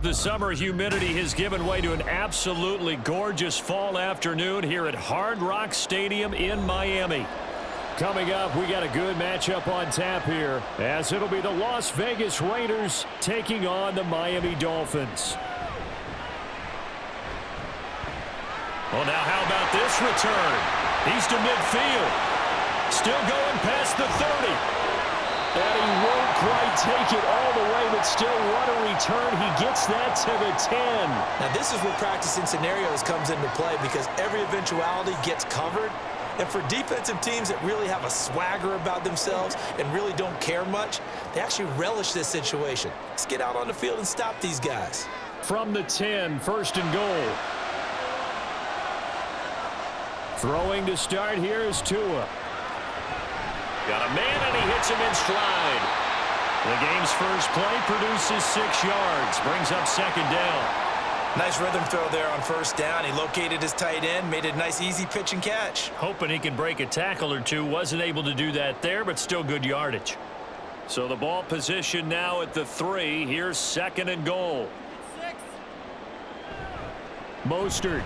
The summer humidity has given way to an absolutely gorgeous fall afternoon here at Hard Rock Stadium in Miami. Coming up, we got a good matchup on tap here, as it'll be the Las Vegas Raiders taking on the Miami Dolphins. Well, now how about this return? He's to midfield. Still going past the 30. And he won't quite take it all the way, but still what a return. He gets that to the 10. Now this is where practicing scenarios comes into play, because every eventuality gets covered. And for defensive teams that really have a swagger about themselves and really don't care much, they actually relish this situation. Let's get out on the field and stop these guys. From the 10, first and goal. Throwing to start here is Tua. Got a man, and he hits him in stride. The game's first play produces 6 yards, brings up second down. Nice rhythm throw there on first down. He located his tight end, made a nice easy pitch and catch. Hoping he can break a tackle or two. Wasn't able to do that there, but still good yardage. So the ball position now at the 3. Here's second and goal. 6. Mostert.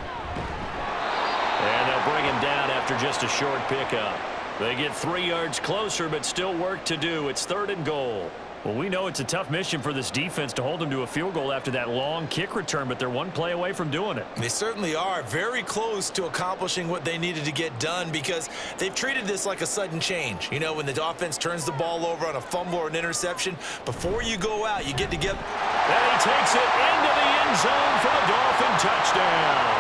And they'll bring him down after just a short pickup. They get 3 yards closer, but still work to do. It's third and goal. Well, we know it's a tough mission for this defense to hold them to a field goal after that long kick return, but they're one play away from doing it. They certainly are very close to accomplishing what they needed to get done, because they've treated this like a sudden change. You know, when the offense turns the ball over on a fumble or an interception, before you go out, you get to get... And he takes it into the end zone for the Dolphin touchdown.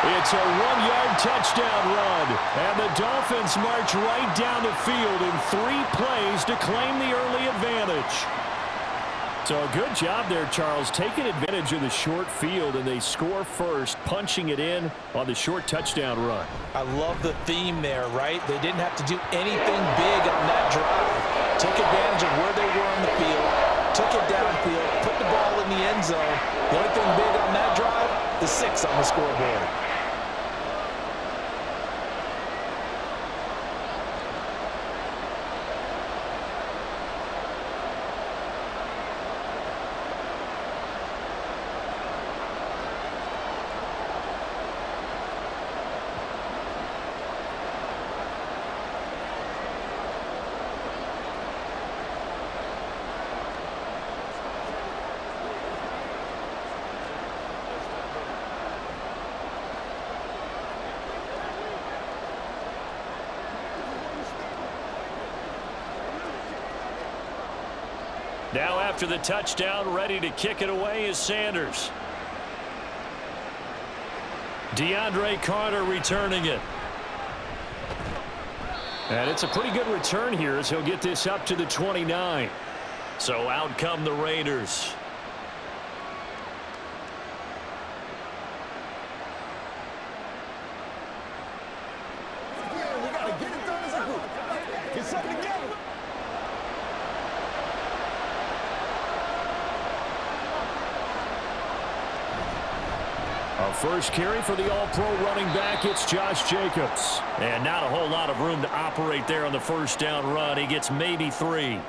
It's a 1-yard touchdown run, and the Dolphins march right down the field in 3 plays to claim the early advantage. So a good job there, Charles, taking advantage of the short field, and they score first, punching it in on the short touchdown run. I love the theme there, right? They didn't have to do anything big on that drive. Took advantage of where they were on the field, took it downfield, put the ball in the end zone. The only thing big on that drive, the 6 on the scoreboard. Now after the touchdown, ready to kick it away is Sanders. DeAndre Carter returning it. And it's a pretty good return here as he'll get this up to the 29. So out come the Raiders. We got to get it done as a group. Get something together. A first carry for the all-pro running back, it's Josh Jacobs. And not a whole lot of room to operate there on the first down run. He gets maybe 3.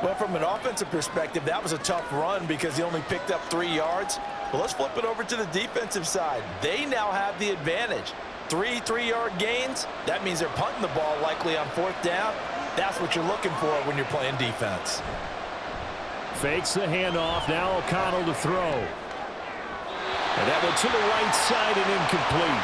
Well, from an offensive perspective, that was a tough run because he only picked up 3 yards. But let's flip it over to the defensive side. They now have the advantage. 3 3-yard gains, that means they're punting the ball likely on 4th down. That's what you're looking for when you're playing defense. Fakes the handoff, now O'Connell to throw. And that one to the right side and incomplete.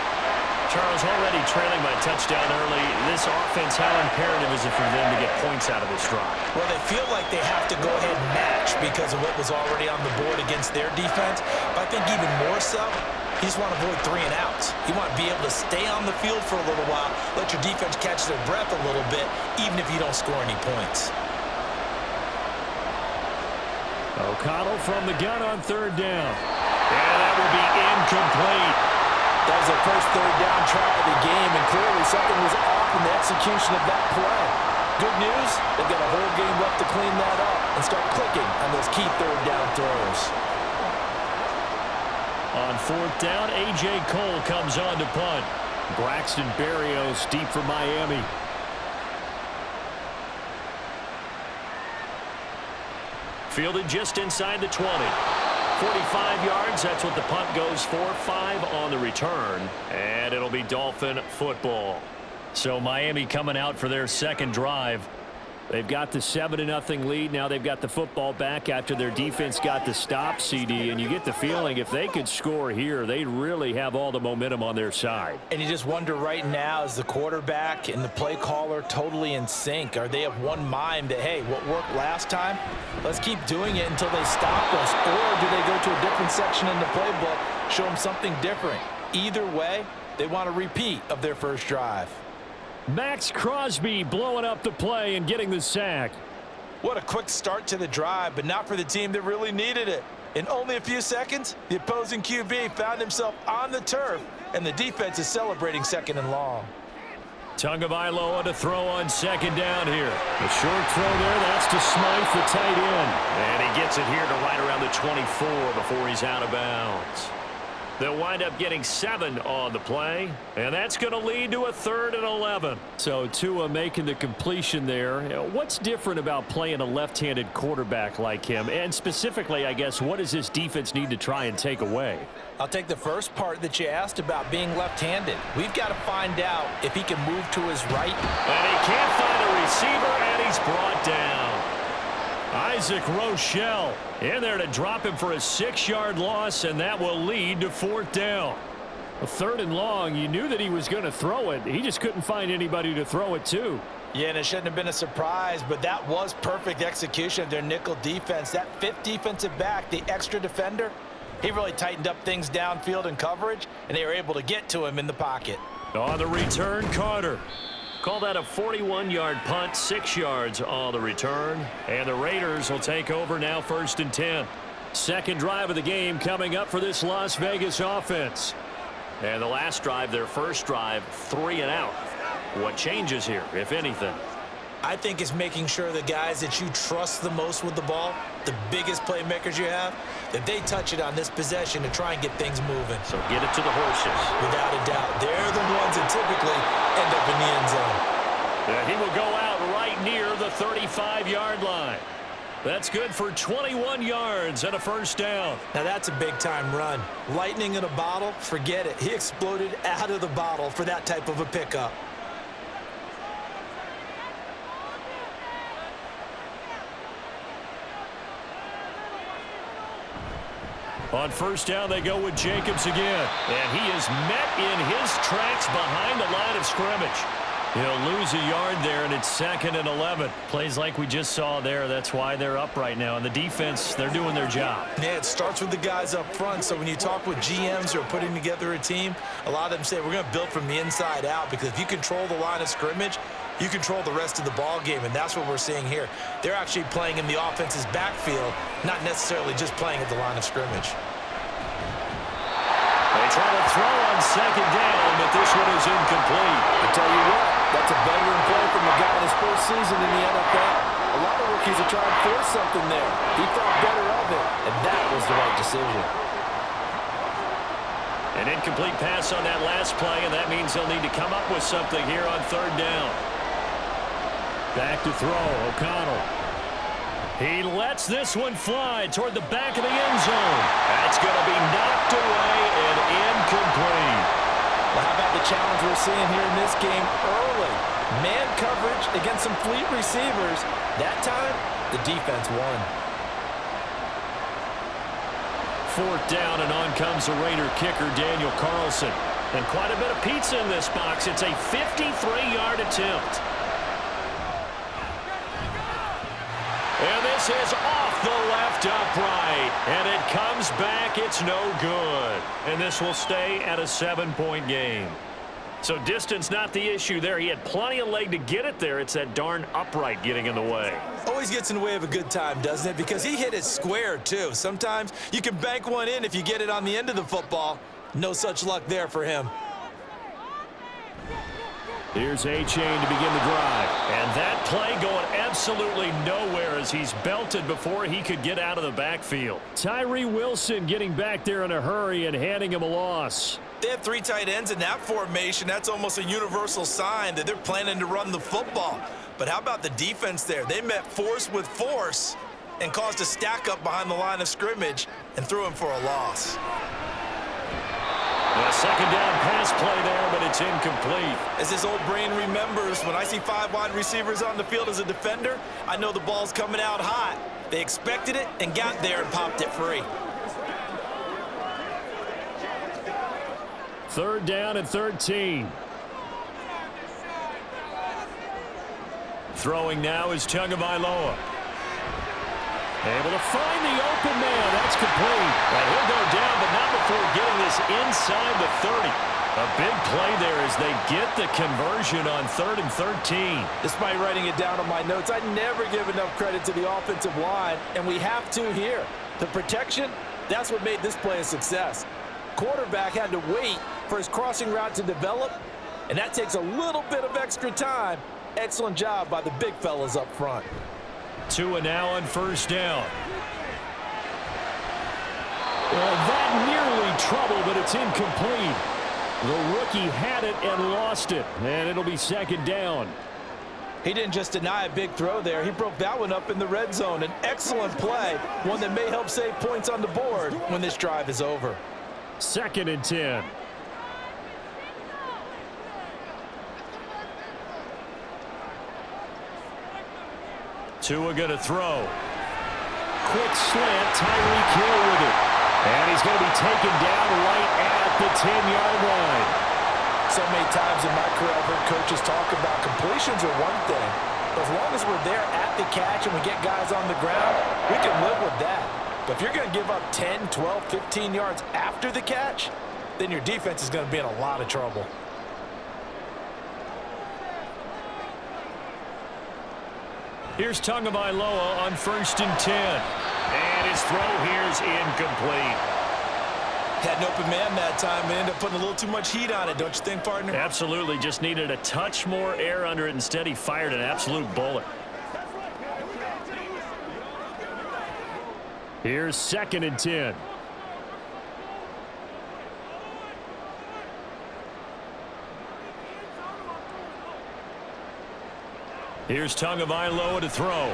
Charles, already trailing by touchdown early. This offense, how imperative is it for them to get points out of this drive? Well, they feel like they have to go ahead and match because of what was already on the board against their defense. But I think even more so, you just want to avoid 3 and outs. You want to be able to stay on the field for a little while, let your defense catch their breath a little bit, even if you don't score any points. O'Connell from the gun on 3rd down. And that will be incomplete. That was their first 3rd down try of the game, and clearly something was off in the execution of that play. Good news, they've got a whole game left to clean that up and start clicking on those key 3rd down throws. On 4th down, A.J. Cole comes on to punt. Braxton Berrios deep for Miami. Fielded just inside the 20. 45 yards, that's what the punt goes for. 5 on the return, and it'll be Dolphin football. So Miami coming out for their second drive. They've got the 7-0 lead. Now they've got the football back after their defense got the stop, CD. And you get the feeling if they could score here, they really have all the momentum on their side. And you just wonder right now, is the quarterback and the play caller totally in sync? Are they of one mind that, hey, what worked last time, let's keep doing it until they stop us? Or do they go to a different section in the playbook, show them something different? Either way, they want a repeat of their first drive. Max Crosby blowing up the play and getting the sack. What a quick start to the drive, but not for the team that really needed it. In only a few seconds, the opposing QB found himself on the turf, and the defense is celebrating 2nd and long. Tagovailoa to throw on 2nd down here. A short throw there, that's to Smythe, the tight end. And he gets it here to right around the 24 before he's out of bounds. They'll wind up getting 7 on the play, and that's going to lead to a 3rd and 11. So Tua making the completion there. What's different about playing a left-handed quarterback like him? And specifically, I guess, what does this defense need to try and take away? I'll take the first part that you asked about being left-handed. We've got to find out if he can move to his right. And he can't find a receiver, and he's brought down. Isaac Rochelle in there to drop him for a 6-yard loss, and that will lead to 4th down. A 3rd and long, you knew that he was going to throw it. He just couldn't find anybody to throw it to. Yeah, and it shouldn't have been a surprise, but that was perfect execution of their nickel defense. That 5th defensive back, the extra defender, he really tightened up things downfield in coverage, and they were able to get to him in the pocket. On the return, Carter. Call that a 41-yard punt, 6 yards on the return. And the Raiders will take over now 1st and 10. Second drive of the game coming up for this Las Vegas offense. And the last drive, their first drive, 3 and out. What changes here, if anything? I think it's making sure the guys that you trust the most with the ball, the biggest playmakers you have, that they touch it on this possession to try and get things moving. So get it to the horses. Without a doubt. They're the ones that typically end up in the end zone. And he will go out right near the 35-yard line. That's good for 21 yards and a 1st down. Now that's a big-time run. Lightning in a bottle, forget it. He exploded out of the bottle for that type of a pickup. On 1st down, they go with Jacobs again. And he is met in his tracks behind the line of scrimmage. He'll lose a yard there, and it's 2nd and 11. Plays like we just saw there. That's why they're up right now. And the defense, they're doing their job. Yeah, it starts with the guys up front. So when you talk with GMs who are putting together a team, a lot of them say we're going to build from the inside out, because if you control the line of scrimmage, you control the rest of the ball game, and that's what we're seeing here. They're actually playing in the offense's backfield, not necessarily just playing at the line of scrimmage. They try to throw on 2nd down, but this one is incomplete. I tell you what, that's a veteran play from a guy in his first season in the NFL. A lot of rookies are trying to force something there. He thought better of it, and that was the right decision. An incomplete pass on that last play, and that means they'll need to come up with something here on 3rd down. Back to throw, O'Connell. He lets this one fly toward the back of the end zone. That's going to be knocked away and incomplete. Well, how about the challenge we're seeing here in this game early? Man coverage against some fleet receivers. That time, the defense won. 4th down, and on comes the Raider kicker, Daniel Carlson. And quite a bit of pizza in this box. It's a 53-yard attempt. And this is off the left upright. And it comes back. It's no good. And this will stay at a 7-point game. So distance not the issue there. He had plenty of leg to get it there. It's that darn upright getting in the way. Always gets in the way of a good time, doesn't it? Because he hit it square, too. Sometimes you can bank one in if you get it on the end of the football. No such luck there for him. Here's A-Chain to begin the drive. And that play going absolutely nowhere as he's belted before he could get out of the backfield. Tyree Wilson getting back there in a hurry and handing him a loss. They have 3 tight ends in that formation. That's almost a universal sign that they're planning to run the football. But how about the defense there? They met force with force, and caused a stack up behind the line of scrimmage and threw him for a loss. A second down pass play there, but it's incomplete. As his old brain remembers, when I see 5 wide receivers on the field as a defender, I know the ball's coming out hot. They expected it and got there and popped it free. Third down and 13. Throwing now is Tagovailoa. Able to find the open man. That's complete. And he'll go down, but not before getting this inside the 30. A big play there as they get the conversion on 3rd and 13. Despite writing it down on my notes, I never give enough credit to the offensive line, and we have to here. The protection, that's what made this play a success. Quarterback had to wait for his crossing route to develop, and that takes a little bit of extra time. Excellent job by the big fellas up front. Tua now on first down. Well, that nearly trouble, but it's incomplete. The rookie had it and lost it, and it'll be second down. He didn't just deny a big throw there. He broke that one up in the red zone. An excellent play, one that may help save points on the board when this drive is over. 2nd and 10. Tua going to throw. Quick slant, Tyreek Hill with it. And he's going to be taken down right at the 10-yard line. So many times in my career I've heard coaches talk about completions are one thing, but as long as we're there at the catch and we get guys on the ground, we can live with that. But if you're going to give up 10, 12, 15 yards after the catch, then your defense is going to be in a lot of trouble. Here's Tagovailoa on 1st and 10. And his throw here is incomplete. Had an open man that time and ended up putting a little too much heat on it, don't you think, partner? Absolutely. Just needed a touch more air under it. Instead, he fired an absolute bullet. Here's 2nd and 10. Here's Tagovailoa to throw. Oh,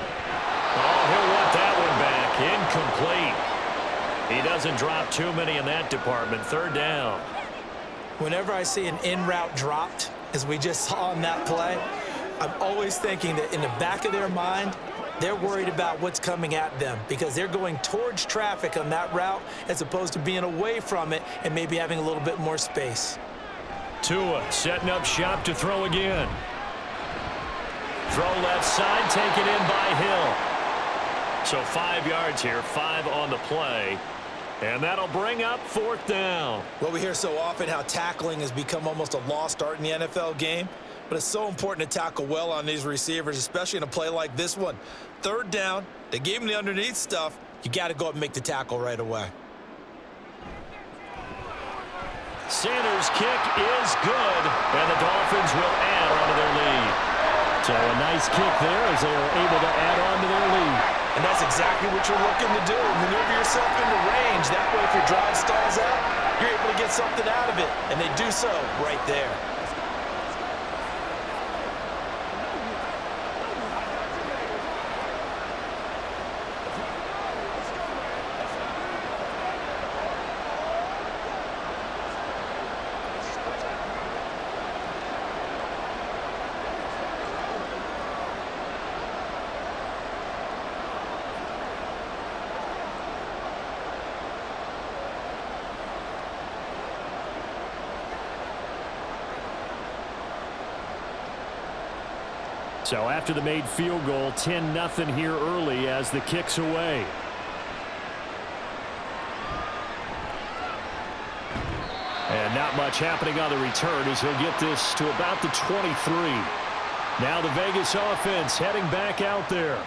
he'll want that one back. Incomplete. He doesn't drop too many in that department. 3rd down. Whenever I see an in route dropped, as we just saw on that play, I'm always thinking that in the back of their mind, they're worried about what's coming at them because they're going towards traffic on that route as opposed to being away from it and maybe having a little bit more space. Tua setting up shop to throw again. Throw left side, taken in by Hill. So 5 yards here, 5 on the play. And that'll bring up 4th down. Well, we hear so often how tackling has become almost a lost art in the NFL game. But it's so important to tackle well on these receivers, especially in a play like this one. 3rd down, they gave him the underneath stuff. You got to go up and make the tackle right away. Sanders' kick is good, and the Dolphins will add on to their lead. So a nice kick there as they are able to add on to their lead. And that's exactly what you're looking to do. Maneuver yourself into range. That way, if your drive stalls out, you're able to get something out of it. And they do so right there. So after the made field goal, 10-0 here early as the kick's away. And not much happening on the return as he'll get this to about the 23. Now the Vegas offense heading back out there.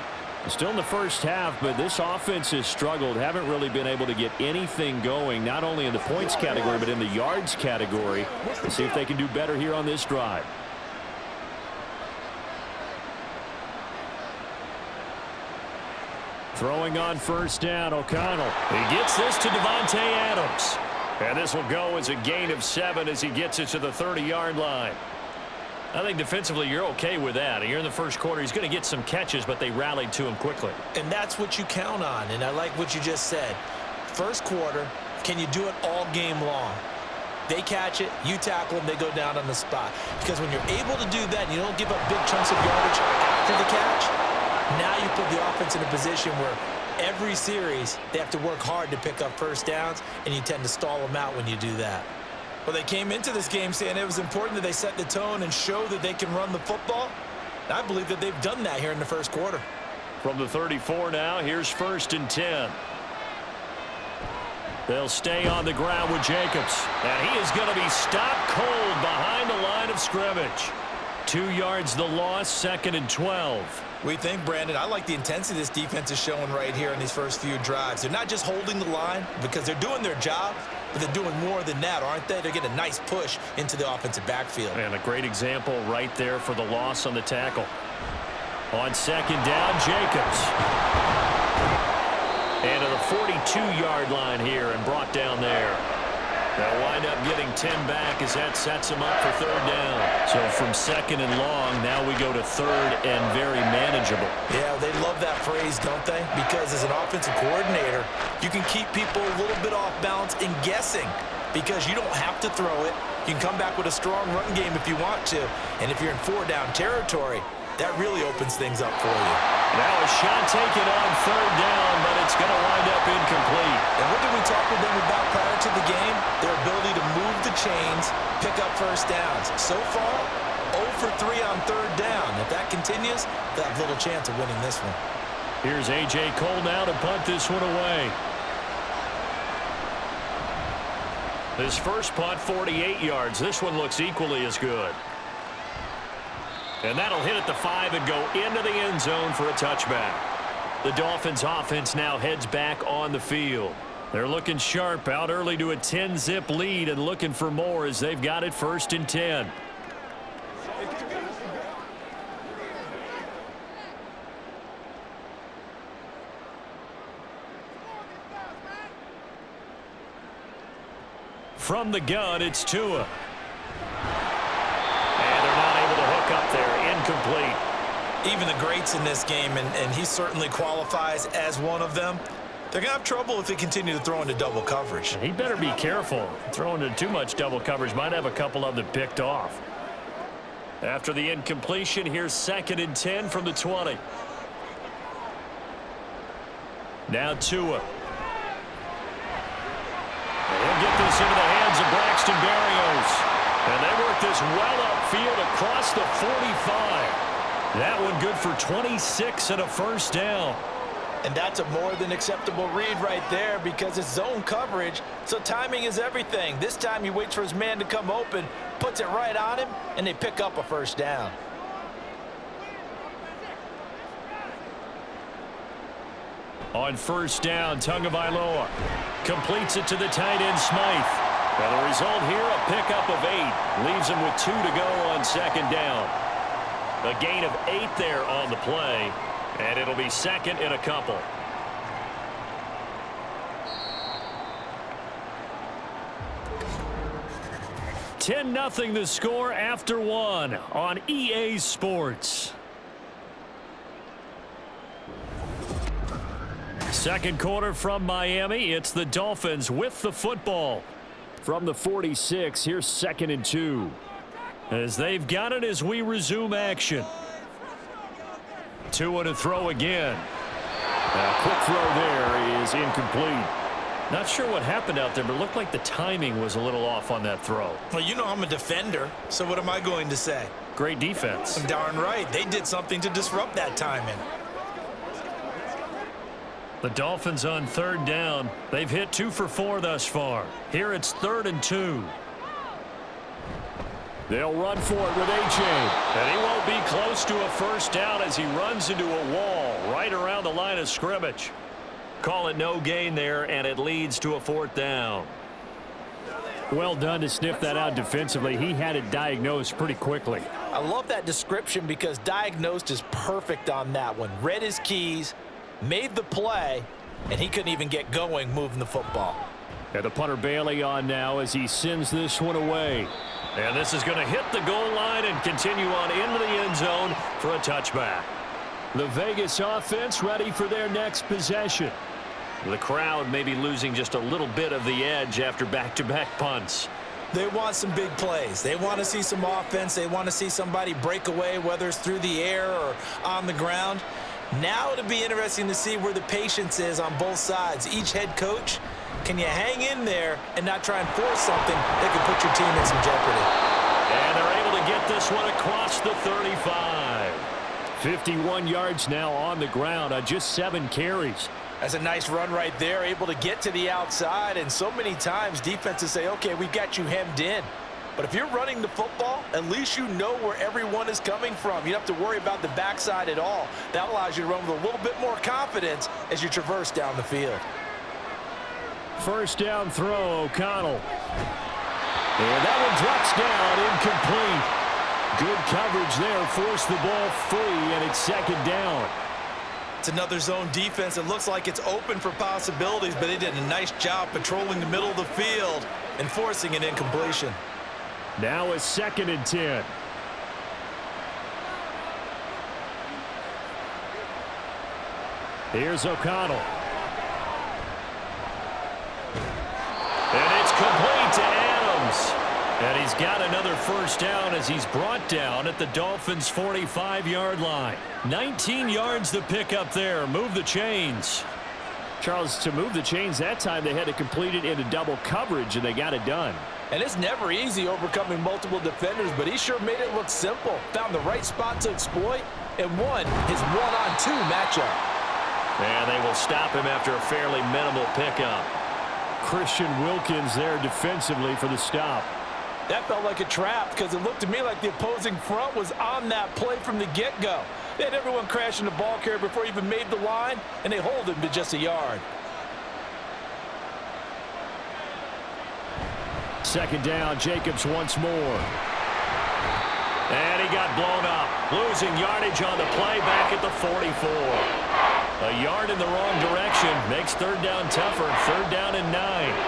Still in the first half, but this offense has struggled. Haven't really been able to get anything going, not only in the points category, but in the yards category. Let's see if they can do better here on this drive. Throwing on 1st down, O'Connell. He gets this to Devontae Adams. And this will go as a gain of 7 as he gets it to the 30-yard line. I think defensively you're okay with that. Here in the first quarter, he's going to get some catches, but they rallied to him quickly. And that's what you count on, and I like what you just said. First quarter, can you do it all game long? They catch it, you tackle them, they go down on the spot. Because when you're able to do that, and you don't give up big chunks of yardage after the catch, now you put the offense in a position where every series they have to work hard to pick up first downs, and you tend to stall them out when you do that. Well, they came into this game saying it was important that they set the tone and show that they can run the football. I believe that they've done that here in the first quarter. From the 34 now, here's 1st and 10. They'll stay on the ground with Jacobs. And he is going to be stopped cold behind the line of scrimmage. 2 yards the loss, 2nd and 12. We think, Brandon, I like the intensity this defense is showing right here in these first few drives. They're not just holding the line because they're doing their job, but they're doing more than that, aren't they? They're getting a nice push into the offensive backfield. And a great example right there for the loss on the tackle. On 2nd down, Jacobs. And to the 42-yard line here and brought down there. They'll wind up getting 10 back as that sets them up for 3rd down. So from 2nd and long, now we go to 3rd and very manageable. Yeah, they love that phrase, don't they? Because as an offensive coordinator, you can keep people a little bit off balance and guessing because you don't have to throw it. You can come back with a strong run game if you want to. And if you're in 4-down territory, that really opens things up for you. Now a shot taken on 3rd down, but it's going to wind up incomplete. And what did we talk with them about prior to the game? Their ability to move the chains, pick up first downs. So far, 0 for 3 on 3rd down. If that continues, they'll have little chance of winning this one. Here's A.J. Cole now to punt this one away. His first punt, 48 yards. This one looks equally as good. And that'll hit at the 5 and go into the end zone for a touchback. The Dolphins offense now heads back on the field. They're looking sharp, out early to a 10-zip lead and looking for more as they've got it 1st and 10. From the gun, it's Tua. Up there, incomplete. Even the greats in this game, and he certainly qualifies as one of them, they're going to have trouble if they continue to throw into double coverage. He better be careful. Throwing into too much double coverage might have a couple of them picked off. After the incompletion, here's 2nd and 10 from the 20. Now Tua. He'll get this into the hands of Braxton Berrios. And they work this well upfield across the 45. That one good for 26 and a 1st down. And that's a more than acceptable read right there because it's zone coverage, so timing is everything. This time he waits for his man to come open, puts it right on him, and they pick up a 1st down. On 1st down, Tagovailoa completes it to the tight end Smythe. And the result here, a pickup of 8. Leaves him with 2 to go on 2nd down. A gain of 8 there on the play. And it'll be 2nd and a couple. $10-0 the score after 1 on EA Sports. Second quarter from Miami. It's the Dolphins with the football. From the 46, here's 2nd and 2. As they've got it as we resume action. Tua to throw again. A quick throw there is incomplete. Not sure what happened out there, but it looked like the timing was a little off on that throw. Well, you know I'm a defender, so what am I going to say? Great defense. Darn right. They did something to disrupt that timing. The Dolphins on 3rd down. They've hit 2 for 4 thus far. Here it's 3rd and 2. They'll run for it with A.J. And he won't be close to a 1st down as he runs into a wall right around the line of scrimmage. Call it no gain there, and it leads to a 4th down. Well done to sniff that out defensively. He had it diagnosed pretty quickly. I love that description because diagnosed is perfect on that one. Read his keys, made the play, and he couldn't even get going moving the football. And the punter Bailey on now as he sends this one away. And this is going to hit the goal line and continue on into the end zone for a touchback. The Vegas offense ready for their next possession. The crowd may be losing just a little bit of the edge after back-to-back punts. They want some big plays. They want to see some offense. They want to see somebody break away, whether it's through the air or on the ground. Now it'll be interesting to see where the patience is on both sides. Each head coach, can you hang in there and not try and force something that could put your team in some jeopardy? And they're able to get this one across the 35. 51 yards now on the ground on just 7 carries. That's a nice run right there, able to get to the outside. And so many times defenses say, okay, we've got you hemmed in. But if you're running the football, at least you know where everyone is coming from. You don't have to worry about the backside at all. That allows you to run with a little bit more confidence as you traverse down the field. First down throw, O'Connell. And that one drops down, incomplete. Good coverage there, forced the ball free, and it's second down. It's another zone defense. It looks like it's open for possibilities, but they did a nice job patrolling the middle of the field and forcing an incompletion. Now a 2nd and 10. Here's O'Connell. And it's complete to Adams. And he's got another first down as he's brought down at the Dolphins' 45-yard line. 19 yards to pick up there. Move the chains. Charles, to move the chains that time, they had to complete it into double coverage, and they got it done. And it's never easy overcoming multiple defenders, but he sure made it look simple. Found the right spot to exploit and won his one-on-two matchup. And they will stop him after a fairly minimal pickup. Christian Wilkins there defensively for the stop. That felt like a trap because it looked to me like the opposing front was on that play from the get-go. They had everyone crashing the ball carrier before he even made the line, and they hold him to just a yard. Second down, Jacobs once more. And he got blown up. Losing yardage on the play back at the 44. A yard in the wrong direction makes third down tougher. Third down and 9.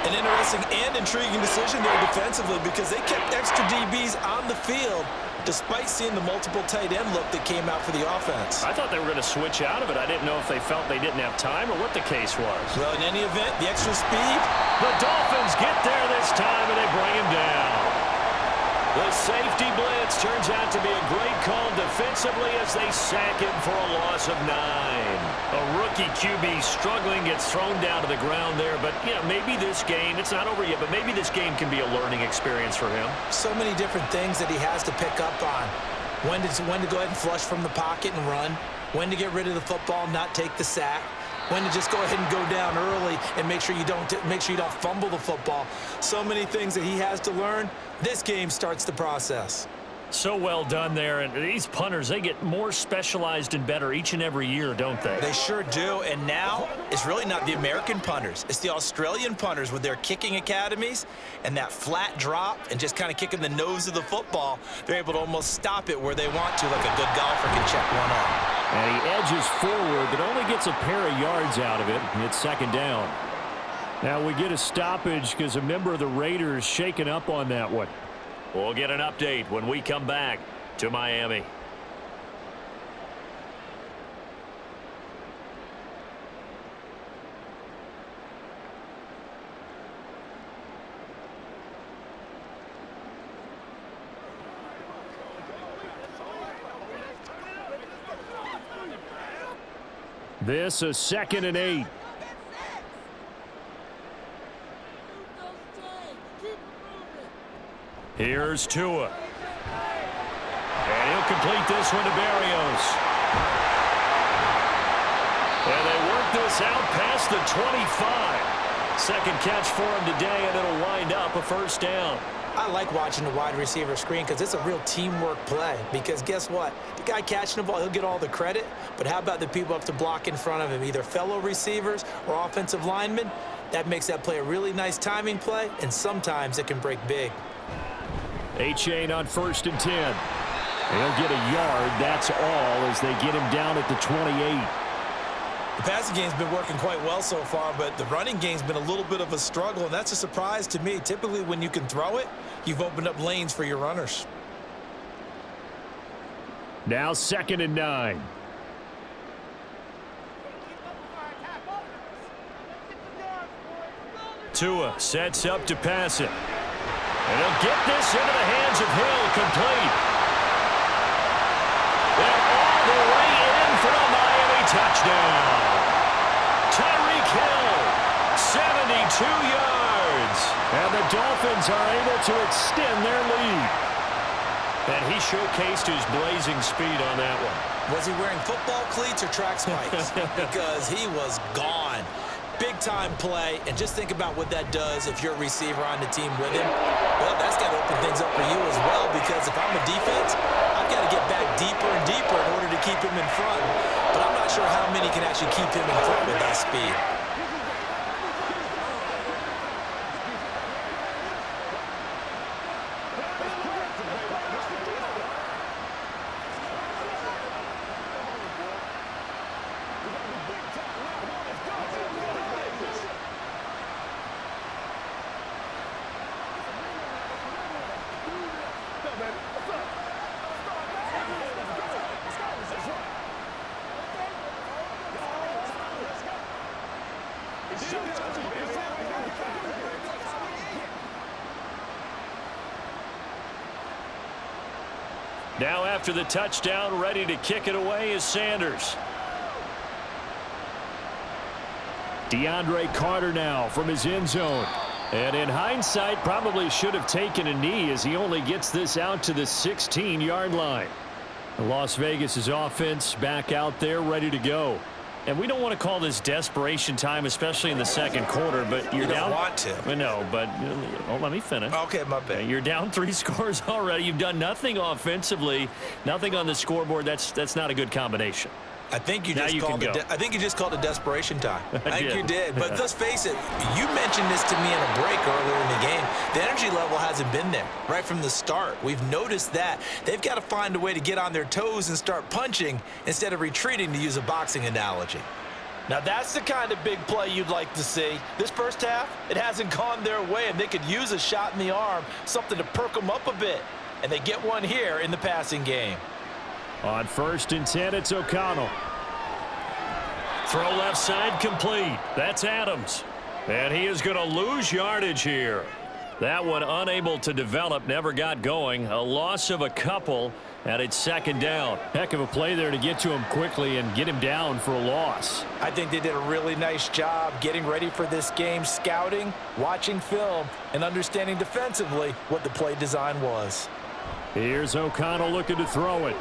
An interesting and intriguing decision there defensively because they kept extra DBs on the field despite seeing the multiple tight end look that came out for the offense. I thought they were going to switch out of it. I didn't know if they felt they didn't have time or what the case was. Well, in any event, the extra speed. The Dolphins get there this time and they bring him down. The safety blitz turns out to be a great call defensively as they sack him for a loss of 9. A rookie QB struggling, gets thrown down to the ground there. But, you know, maybe this game, it's not over yet, but maybe this game can be a learning experience for him. So many different things that he has to pick up on. When to go ahead and flush from the pocket and run. When to get rid of the football, not take the sack. When to just go ahead and go down early and make sure you don't fumble the football. So many things that he has to learn. This game starts the process. So well done there. And these punters, they get more specialized and better each and every year, don't they? They sure do. And now it's really not the American punters. It's the Australian punters with their kicking academies and that flat drop and just kind of kicking the nose of the football. They're able to almost stop it where they want to, like a good golfer can check one up. And he edges forward, but only gets a pair of yards out of it. And it's second down. Now we get a stoppage because a member of the Raiders shaken up on that one. We'll get an update when we come back to Miami. This is 2nd and 8. Here's Tua. And he'll complete this one to Berrios. And they work this out past the 25. Second catch for him today, and it'll wind up a first down. I like watching the wide receiver screen because it's a real teamwork play. Because guess what? The guy catching the ball, he'll get all the credit. But how about the people up to block in front of him, either fellow receivers or offensive linemen? That makes that play a really nice timing play, and sometimes it can break big. A-Chain on 1st and 10. He'll get a yard, that's all, as they get him down at the 28. The passing game's been working quite well so far, but the running game's been a little bit of a struggle, and that's a surprise to me. Typically, when you can throw it, you've opened up lanes for your runners. Now 2nd and 9. Tua sets up to pass it. And he'll get this into the hands of Hill, complete. And all the way in for a Miami touchdown. Tyreek Hill, 72 yards. And the Dolphins are able to extend their lead. And he showcased his blazing speed on that one. Was he wearing football cleats or track spikes? Because he was gone. Big-time play, and just think about what that does if you're a receiver on the team with him. Well, that's got to open things up for you as well, because if I'm a defense, I've got to get back deeper and deeper in order to keep him in front. But I'm not sure how many can actually keep him in front with that speed. Now after the touchdown, ready to kick it away is Sanders. DeAndre Carter now from his end zone. And in hindsight, probably should have taken a knee as he only gets this out to the 16-yard line. Las Vegas' offense back out there ready to go. And we don't want to call this desperation time, especially in the second quarter, but you're down. You don't want to. No, but let me finish. Okay, my bad. You're down 3 scores already. You've done nothing offensively, nothing on the scoreboard. That's not a good combination. I think you just called it desperation time. I think you did. But let's face it, you mentioned this to me in a break earlier in the game. The energy level hasn't been there right from the start. We've noticed that. They've got to find a way to get on their toes and start punching instead of retreating, to use a boxing analogy. Now, that's the kind of big play you'd like to see. This first half, it hasn't gone their way, and they could use a shot in the arm, something to perk them up a bit. And they get one here in the passing game. On 1st and 10, it's O'Connell. Throw left side complete. That's Adams. And he is going to lose yardage here. That one unable to develop, never got going. A loss of a couple, and it's 2nd down. Heck of a play there to get to him quickly and get him down for a loss. I think they did a really nice job getting ready for this game, scouting, watching film, and understanding defensively what the play design was. Here's O'Connell looking to throw it.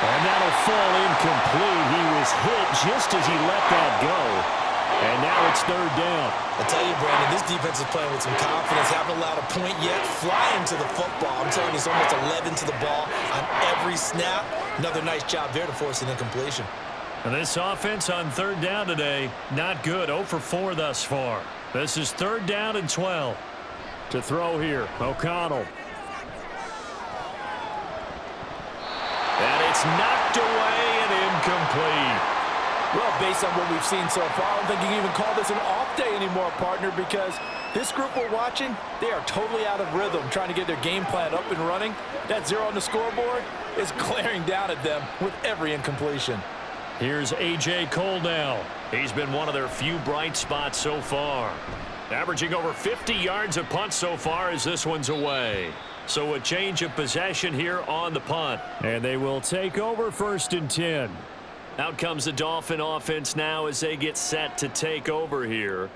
And that'll fall incomplete. He was hit just as he let that go. And now it's 3rd down. I tell you, Brandon, this defense is playing with some confidence. Haven't allowed a point yet. Flying to the football. I'm telling you, it's almost 11 to the ball on every snap. Another nice job there to force an incompletion. And this offense on 3rd down today, not good. 0 for 4 thus far. This is 3rd down and 12. To throw here, O'Connell. And it's knocked away and incomplete. Well, based on what we've seen so far, I don't think you can even call this an off day anymore, partner, because this group we're watching, they are totally out of rhythm, trying to get their game plan up and running. That 0 on the scoreboard is glaring down at them with every incompletion. Here's A.J. Cole now. He's been one of their few bright spots so far. Averaging over 50 yards a punt so far as this one's away. So a change of possession here on the punt. And they will take over 1st and 10. Out comes the Dolphin offense now as they get set to take over here.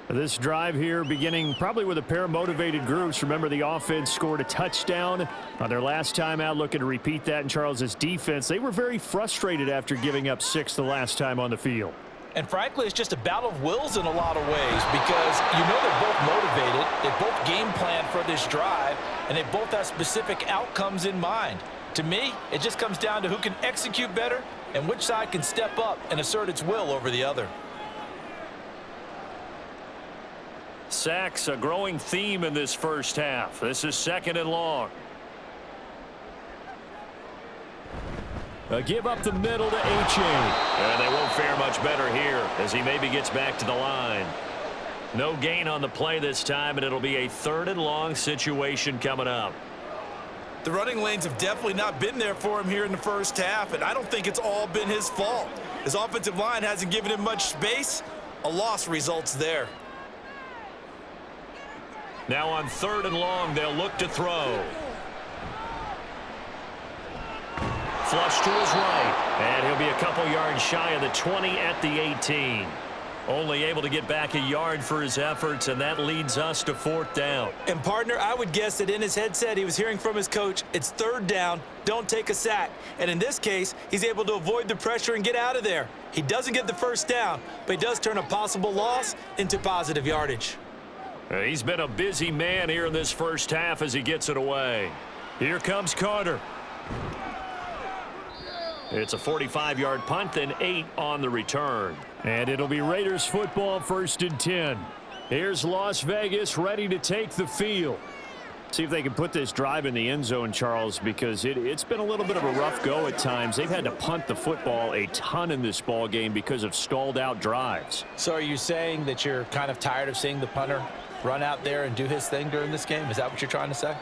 This drive here beginning probably with a pair of motivated groups. Remember, the offense scored a touchdown on their last time out, looking to repeat that in Charles's defense. They were very frustrated after giving up 6 the last time on the field. And frankly, it's just a battle of wills in a lot of ways, because you know they're both motivated, they both game plan for this drive, and they both have specific outcomes in mind. To me, it just comes down to who can execute better and which side can step up and assert its will over the other. Sacks, a growing theme in this first half. This is 2nd and long. Give up the middle to H.A. And they won't fare much better here as he maybe gets back to the line. No gain on the play this time, and it'll be a 3rd and long situation coming up. The running lanes have definitely not been there for him here in the first half, and I don't think it's all been his fault. His offensive line hasn't given him much space. A loss results there. Now on 3rd and long, they'll look to throw. Flush to his right, and he'll be a couple yards shy of the 20 at the 18. Only able to get back a yard for his efforts, and that leads us to 4th down. And, partner, I would guess that in his headset he was hearing from his coach, it's 3rd down, don't take a sack. And in this case, he's able to avoid the pressure and get out of there. He doesn't get the 1st down, but he does turn a possible loss into positive yardage. He's been a busy man here in this first half as he gets it away. Here comes Carter. It's a 45-yard punt, then 8 on the return. And it'll be Raiders football, 1st and 10. Here's Las Vegas ready to take the field. See if they can put this drive in the end zone, Charles, because it's been a little bit of a rough go at times. They've had to punt the football a ton in this ball game because of stalled out drives. So are you saying that you're kind of tired of seeing the punter run out there and do his thing during this game? Is that what you're trying to say?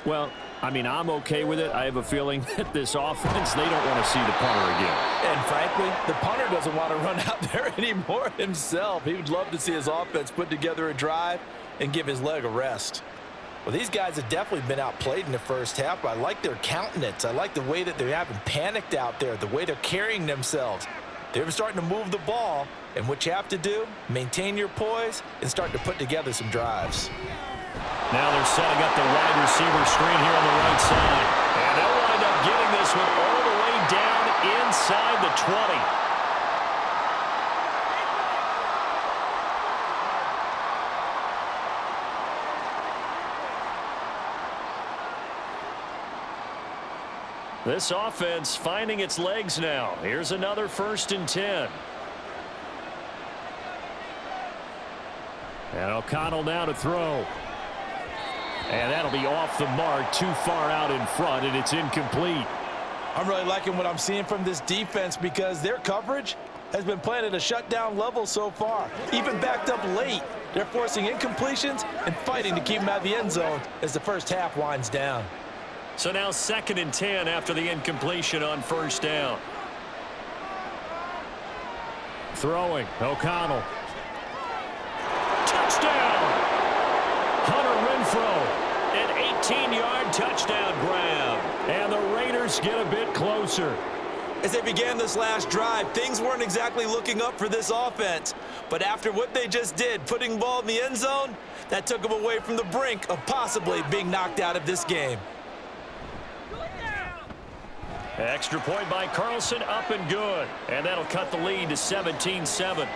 Well, I mean, I'm okay with it. I have a feeling that this offense, they don't want to see the punter again. And frankly, the punter doesn't want to run out there anymore himself. He would love to see his offense put together a drive and give his leg a rest. Well, these guys have definitely been outplayed in the first half, but I like their countenance. I like the way that they haven't panicked out there, the way they're carrying themselves. They're starting to move the ball, and what you have to do, maintain your poise and start to put together some drives. Now they're setting up the wide receiver screen here on the right side. And they'll wind up getting this one all the way down inside the 20. This offense finding its legs now. Here's another 1st and 10. And O'Connell now to throw. And that'll be off the mark, too far out in front, and it's incomplete. I'm really liking what I'm seeing from this defense because their coverage has been playing at a shutdown level so far. Even backed up late, they're forcing incompletions and fighting to keep them out of the end zone as the first half winds down. So now 2nd and 10 after the incompletion on 1st down. Throwing, O'Connell. Touchdown! Hunter Renfrow, an 18-yard touchdown grab. And the Raiders get a bit closer. As they began this last drive, things weren't exactly looking up for this offense. But after what they just did, putting the ball in the end zone, that took them away from the brink of possibly being knocked out of this game. Extra point by Carlson, up and good. And that'll cut the lead to 17-7.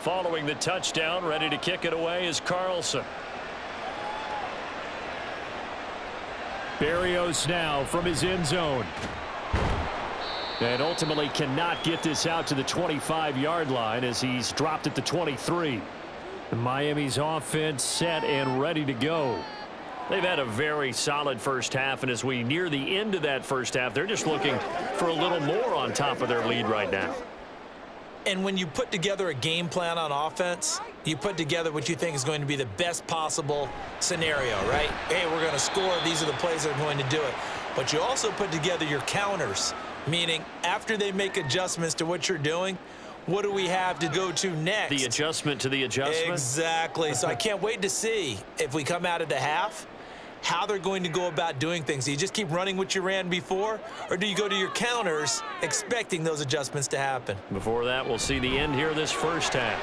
Following the touchdown, ready to kick it away is Carlson. Berrios now from his end zone. And ultimately cannot get this out to the 25-yard line as he's dropped at the 23. Miami's offense set and ready to go. They've had a very solid first half, and as we near the end of that first half, they're just looking for a little more on top of their lead right now. And when you put together a game plan on offense, you put together what you think is going to be the best possible scenario, right? Hey, we're going to score. These are the plays that are going to do it. But you also put together your counters, meaning after they make adjustments to what you're doing, what do we have to go to next? The adjustment to the adjustment? Exactly. So I can't wait to see if we come out of the half, how they're going to go about doing things. Do you just keep running what you ran before, or do you go to your counters expecting those adjustments to happen? Before that, we'll see the end here of this first half.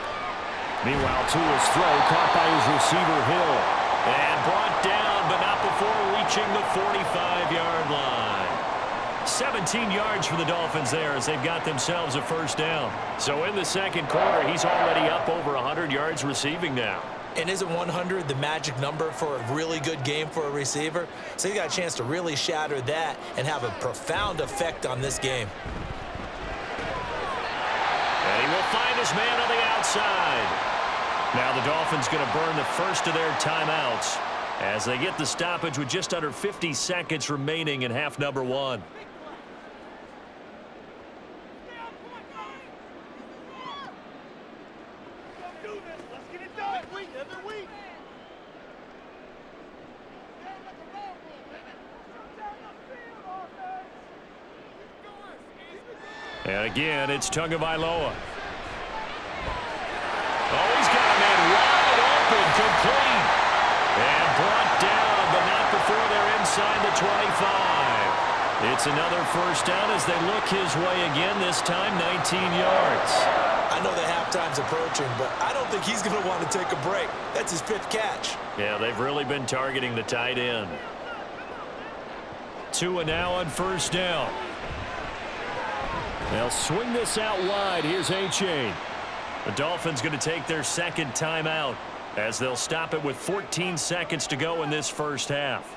Meanwhile, Tua's throw caught by his receiver, Hill. And brought down, but not before reaching the 45-yard line. 17 yards for the Dolphins there as they've got themselves a first down. So in the second quarter, he's already up over 100 yards receiving now. And isn't 100 the magic number for a really good game for a receiver? So he got a chance to really shatter that and have a profound effect on this game. And he will find his man on the outside. Now the Dolphins going to burn the first of their timeouts as they get the stoppage with just under 50 seconds remaining in half number one. And again, it's Tagovailoa. Oh, he's got a man wide open, complete. And brought down, but not before they're inside the 25. It's another first down as they look his way again, this time 19 yards. I know the halftime's approaching, but I don't think he's going to want to take a break. That's his 5th catch. Yeah, they've really been targeting the tight end. Tua now on first down. They'll swing this out wide. Here's A-Chain. The Dolphins going to take their second timeout as they'll stop it with 14 seconds to go in this first half.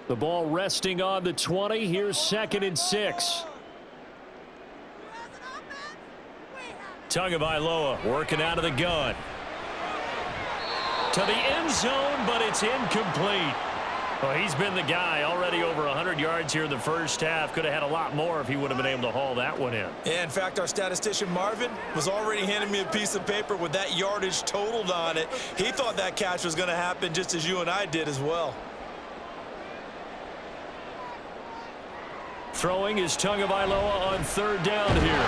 The ball resting on the 20. Here's 2nd and 6. Tagovailoa working out of the gun. To the end zone, but it's incomplete. Well, he's been the guy already over 100 yards here in the first half. Could have had a lot more if he would have been able to haul that one in. Yeah, in fact, our statistician Marvin was already handing me a piece of paper with that yardage totaled on it. He thought that catch was going to happen just as you and I did as well. Throwing is Tagovailoa on third down here.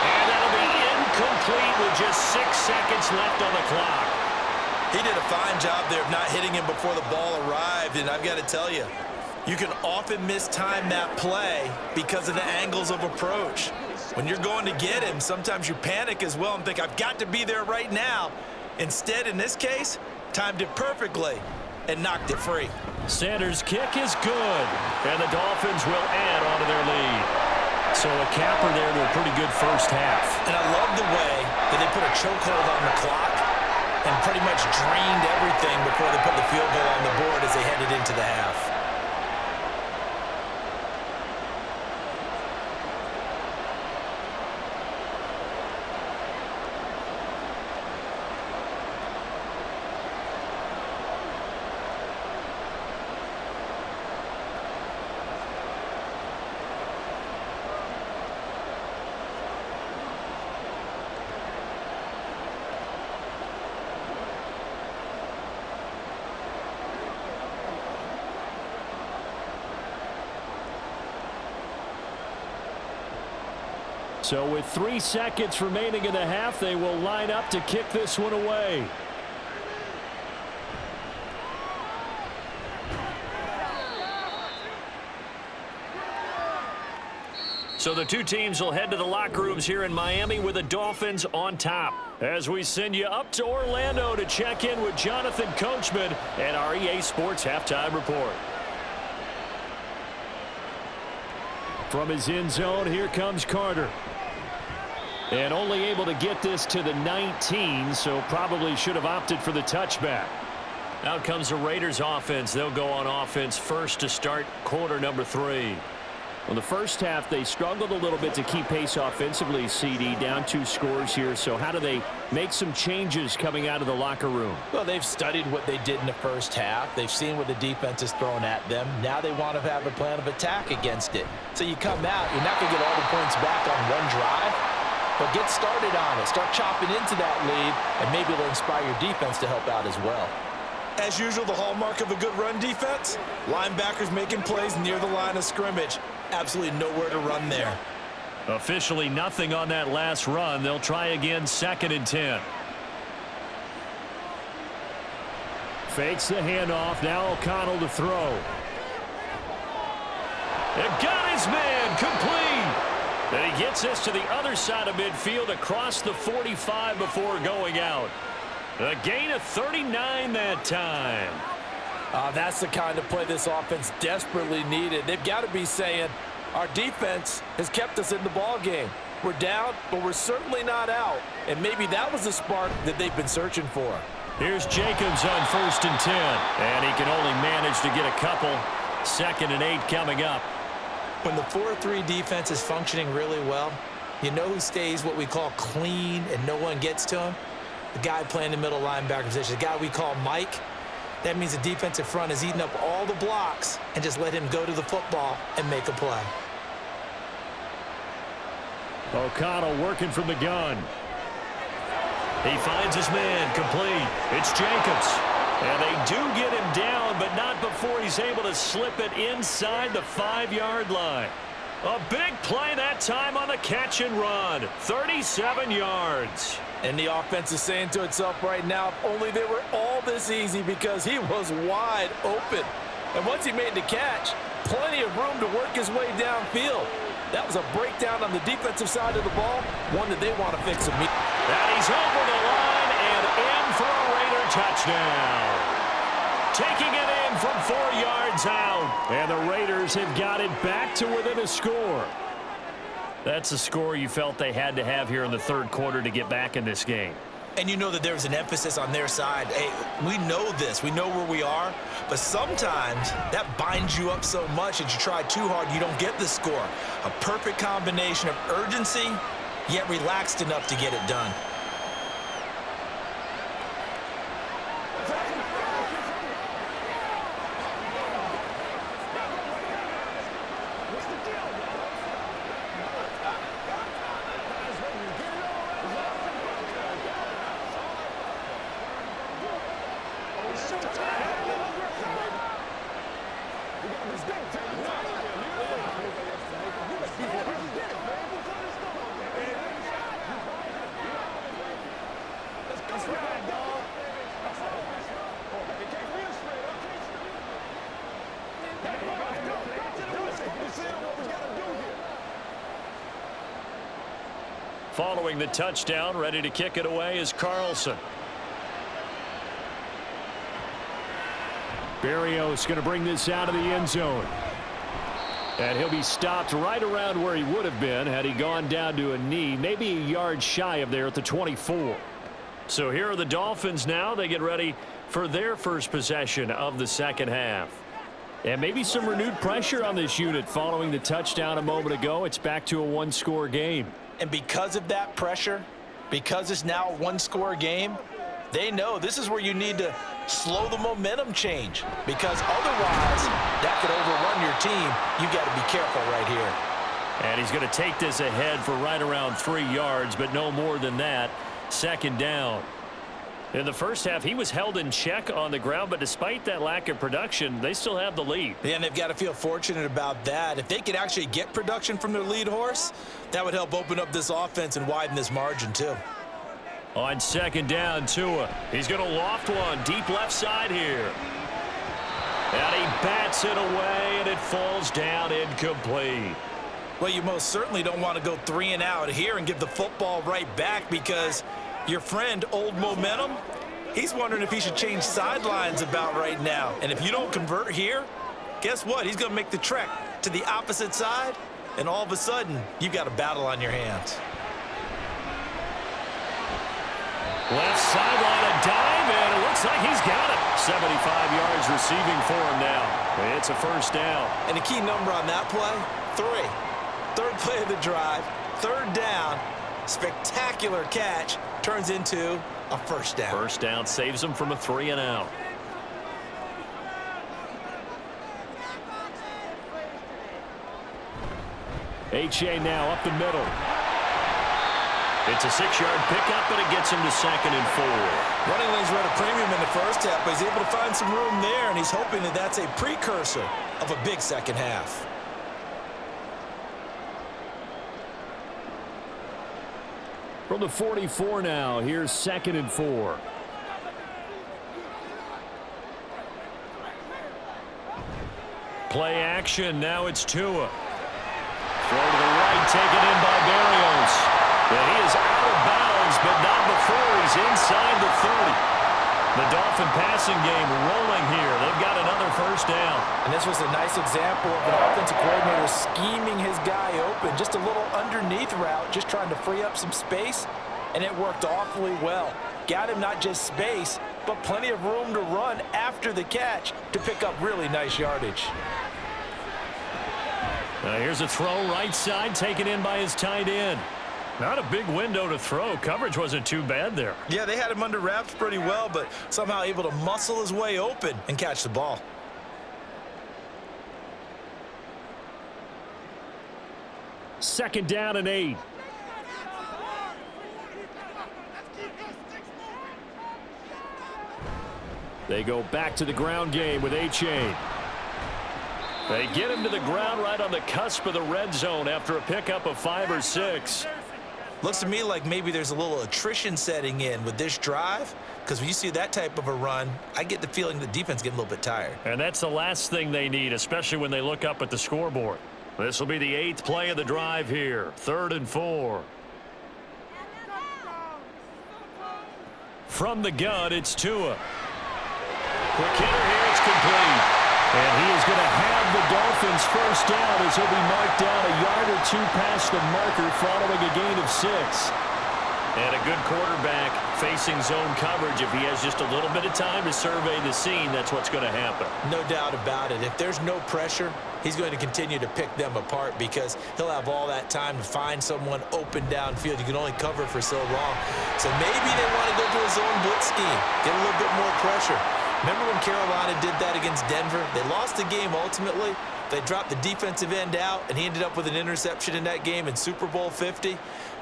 And that'll be incomplete with just 6 seconds left on the clock. He did a fine job there of not hitting him before the ball arrived, and I've got to tell you, you can often mistime that play because of the angles of approach. When you're going to get him, sometimes you panic as well and think, I've got to be there right now. Instead, in this case, timed it perfectly and knocked it free. Sanders' kick is good, and the Dolphins will add on to their lead. So a capper there to a pretty good first half. And I love the way that they put a chokehold on the clock and pretty much drained everything before they put the field goal on the board as they headed into the half. So with 3 seconds remaining in the half, they will line up to kick this one away. So the two teams will head to the locker rooms here in Miami with the Dolphins on top. As we send you up to Orlando to check in with Jonathan Coachman and our EA Sports Halftime Report. From his end zone, here comes Carter. And only able to get this to the 19, so probably should have opted for the touchback. Out comes the Raiders offense. They'll go on offense first to start quarter number 3. Well, the first half, they struggled a little bit to keep pace offensively, CD, down 2 scores here. So how do they make some changes coming out of the locker room? Well, they've studied what they did in the first half. They've seen what the defense is throwing at them. Now they want to have a plan of attack against it. So you come out, you're not going to get all the points back on one drive, but get started on it. Start chopping into that lead, and maybe it'll inspire your defense to help out as well. As usual, the hallmark of a good run defense, linebackers making plays near the line of scrimmage. Absolutely nowhere to run there. Officially nothing on that last run. They'll try again, 2nd and 10. Fakes the handoff. Now O'Connell to throw. It got his man complete. And he gets this to the other side of midfield across the 45 before going out. A gain of 39 that time. That's the kind of play this offense desperately needed. They've got to be saying, our defense has kept us in the ball game. We're down, but we're certainly not out. And maybe that was the spark that they've been searching for. Here's Jacobs on 1st and 10. And he can only manage to get a couple. 2nd and 8 coming up. When the 4-3 defense is functioning really well, you know who stays what we call clean and no one gets to him? The guy playing the middle linebacker position, the guy we call Mike. That means the defensive front is eating up all the blocks and just let him go to the football and make a play. O'Connell working from the gun. He finds his man complete. It's Jacobs. And they do get him down, but not before he's able to slip it inside the 5-yard line. A big play that time on the catch and run. 37 yards. And the offense is saying to itself right now, if only they were all this easy, because he was wide open. And once he made the catch, plenty of room to work his way downfield. That was a breakdown on the defensive side of the ball, one that they want to fix immediately. And he's over the line and in for a Raider touchdown. Taking it in from 4 yards out. And the Raiders have got it back to within a score. That's a score you felt they had to have here in the 3rd quarter to get back in this game. And you know that there's an emphasis on their side. Hey, we know this. We know where we are. But sometimes that binds you up so much that you try too hard, you don't get the score. A perfect combination of urgency, yet relaxed enough to get it done. Following the touchdown, ready to kick it away is Carlson. Berrios going to bring this out of the end zone. And he'll be stopped right around where he would have been had he gone down to a knee, maybe a yard shy of there at the 24. So here are the Dolphins now. They get ready for their first possession of the 2nd half. And maybe some renewed pressure on this unit following the touchdown a moment ago. It's back to a 1-score game. And because of that pressure, because it's now a 1-score game, they know this is where you need to slow the momentum change, because otherwise that could overrun your team. You got to be careful right here. And he's going to take this ahead for right around 3 yards, but no more than that. 2nd down. In the first half, he was held in check on the ground, but despite that lack of production, they still have the lead. Yeah, and they've got to feel fortunate about that. If they could actually get production from their lead horse, that would help open up this offense and widen this margin too. On 2nd down, Tua. He's going to loft one deep left side here. And he bats it away, and it falls down incomplete. Well, you most certainly don't want to go 3 and out here and give the football right back, because your friend, Old Momentum, he's wondering if he should change sidelines about right now. And if you don't convert here, guess what? He's going to make the trek to the opposite side, and all of a sudden, you've got a battle on your hands. Left sideline, a dive, and it looks like he's got it. 75 yards receiving for him now. It's a 1st down. And the key number on that play, 3. 3rd play of the drive, 3rd down, spectacular catch, turns into a 1st down. 1st down saves him from a 3 and out. H.A. now up the middle. It's a 6-yard pickup, but it gets him to 2nd and 4. Running lanes were at a premium in the first half, but he's able to find some room there, and he's hoping that that's a precursor of a big second half. From the 44 now, here's 2nd and 4. Play action, now it's Tua. Throw to the right, taken in by Berrios. And he is out of bounds, but not before he's inside the 30. The Dolphin passing game rolling here. They've got another first down. And this was a nice example of an offensive coordinator scheming his guy open. Just a little underneath route, just trying to free up some space, and it worked awfully well. Got him not just space, but plenty of room to run after the catch to pick up really nice yardage. Here's a throw right side, taken in by his tight end. Not a big window to throw. Coverage wasn't too bad there. Yeah, they had him under wraps pretty well, but somehow able to muscle his way open and catch the ball. Second down and 8. They go back to the ground game with A-Chain. They get him to the ground right on the cusp of the red zone after a pickup of 5 or 6. Looks to me like maybe there's a little attrition setting in with this drive, because when you see that type of a run, I get the feeling the defense getting a little bit tired. And that's the last thing they need, especially when they look up at the scoreboard. This will be the 8th play of the drive here. 3rd and 4. From the gun, it's Tua. Quick hitter here, it's complete. And he is going to have the Dolphins first down as he'll be marked down a yard or 2 past the marker following a gain of 6. And a good quarterback facing zone coverage. If he has just a little bit of time to survey the scene, that's what's going to happen. No doubt about it. If there's no pressure, he's going to continue to pick them apart because he'll have all that time to find someone open downfield. You can only cover for so long. So maybe they want to go to a zone blitz scheme, get a little bit more pressure. Remember when Carolina did that against Denver? They lost the game ultimately. They dropped the defensive end out, and he ended up with an interception in that game in Super Bowl 50.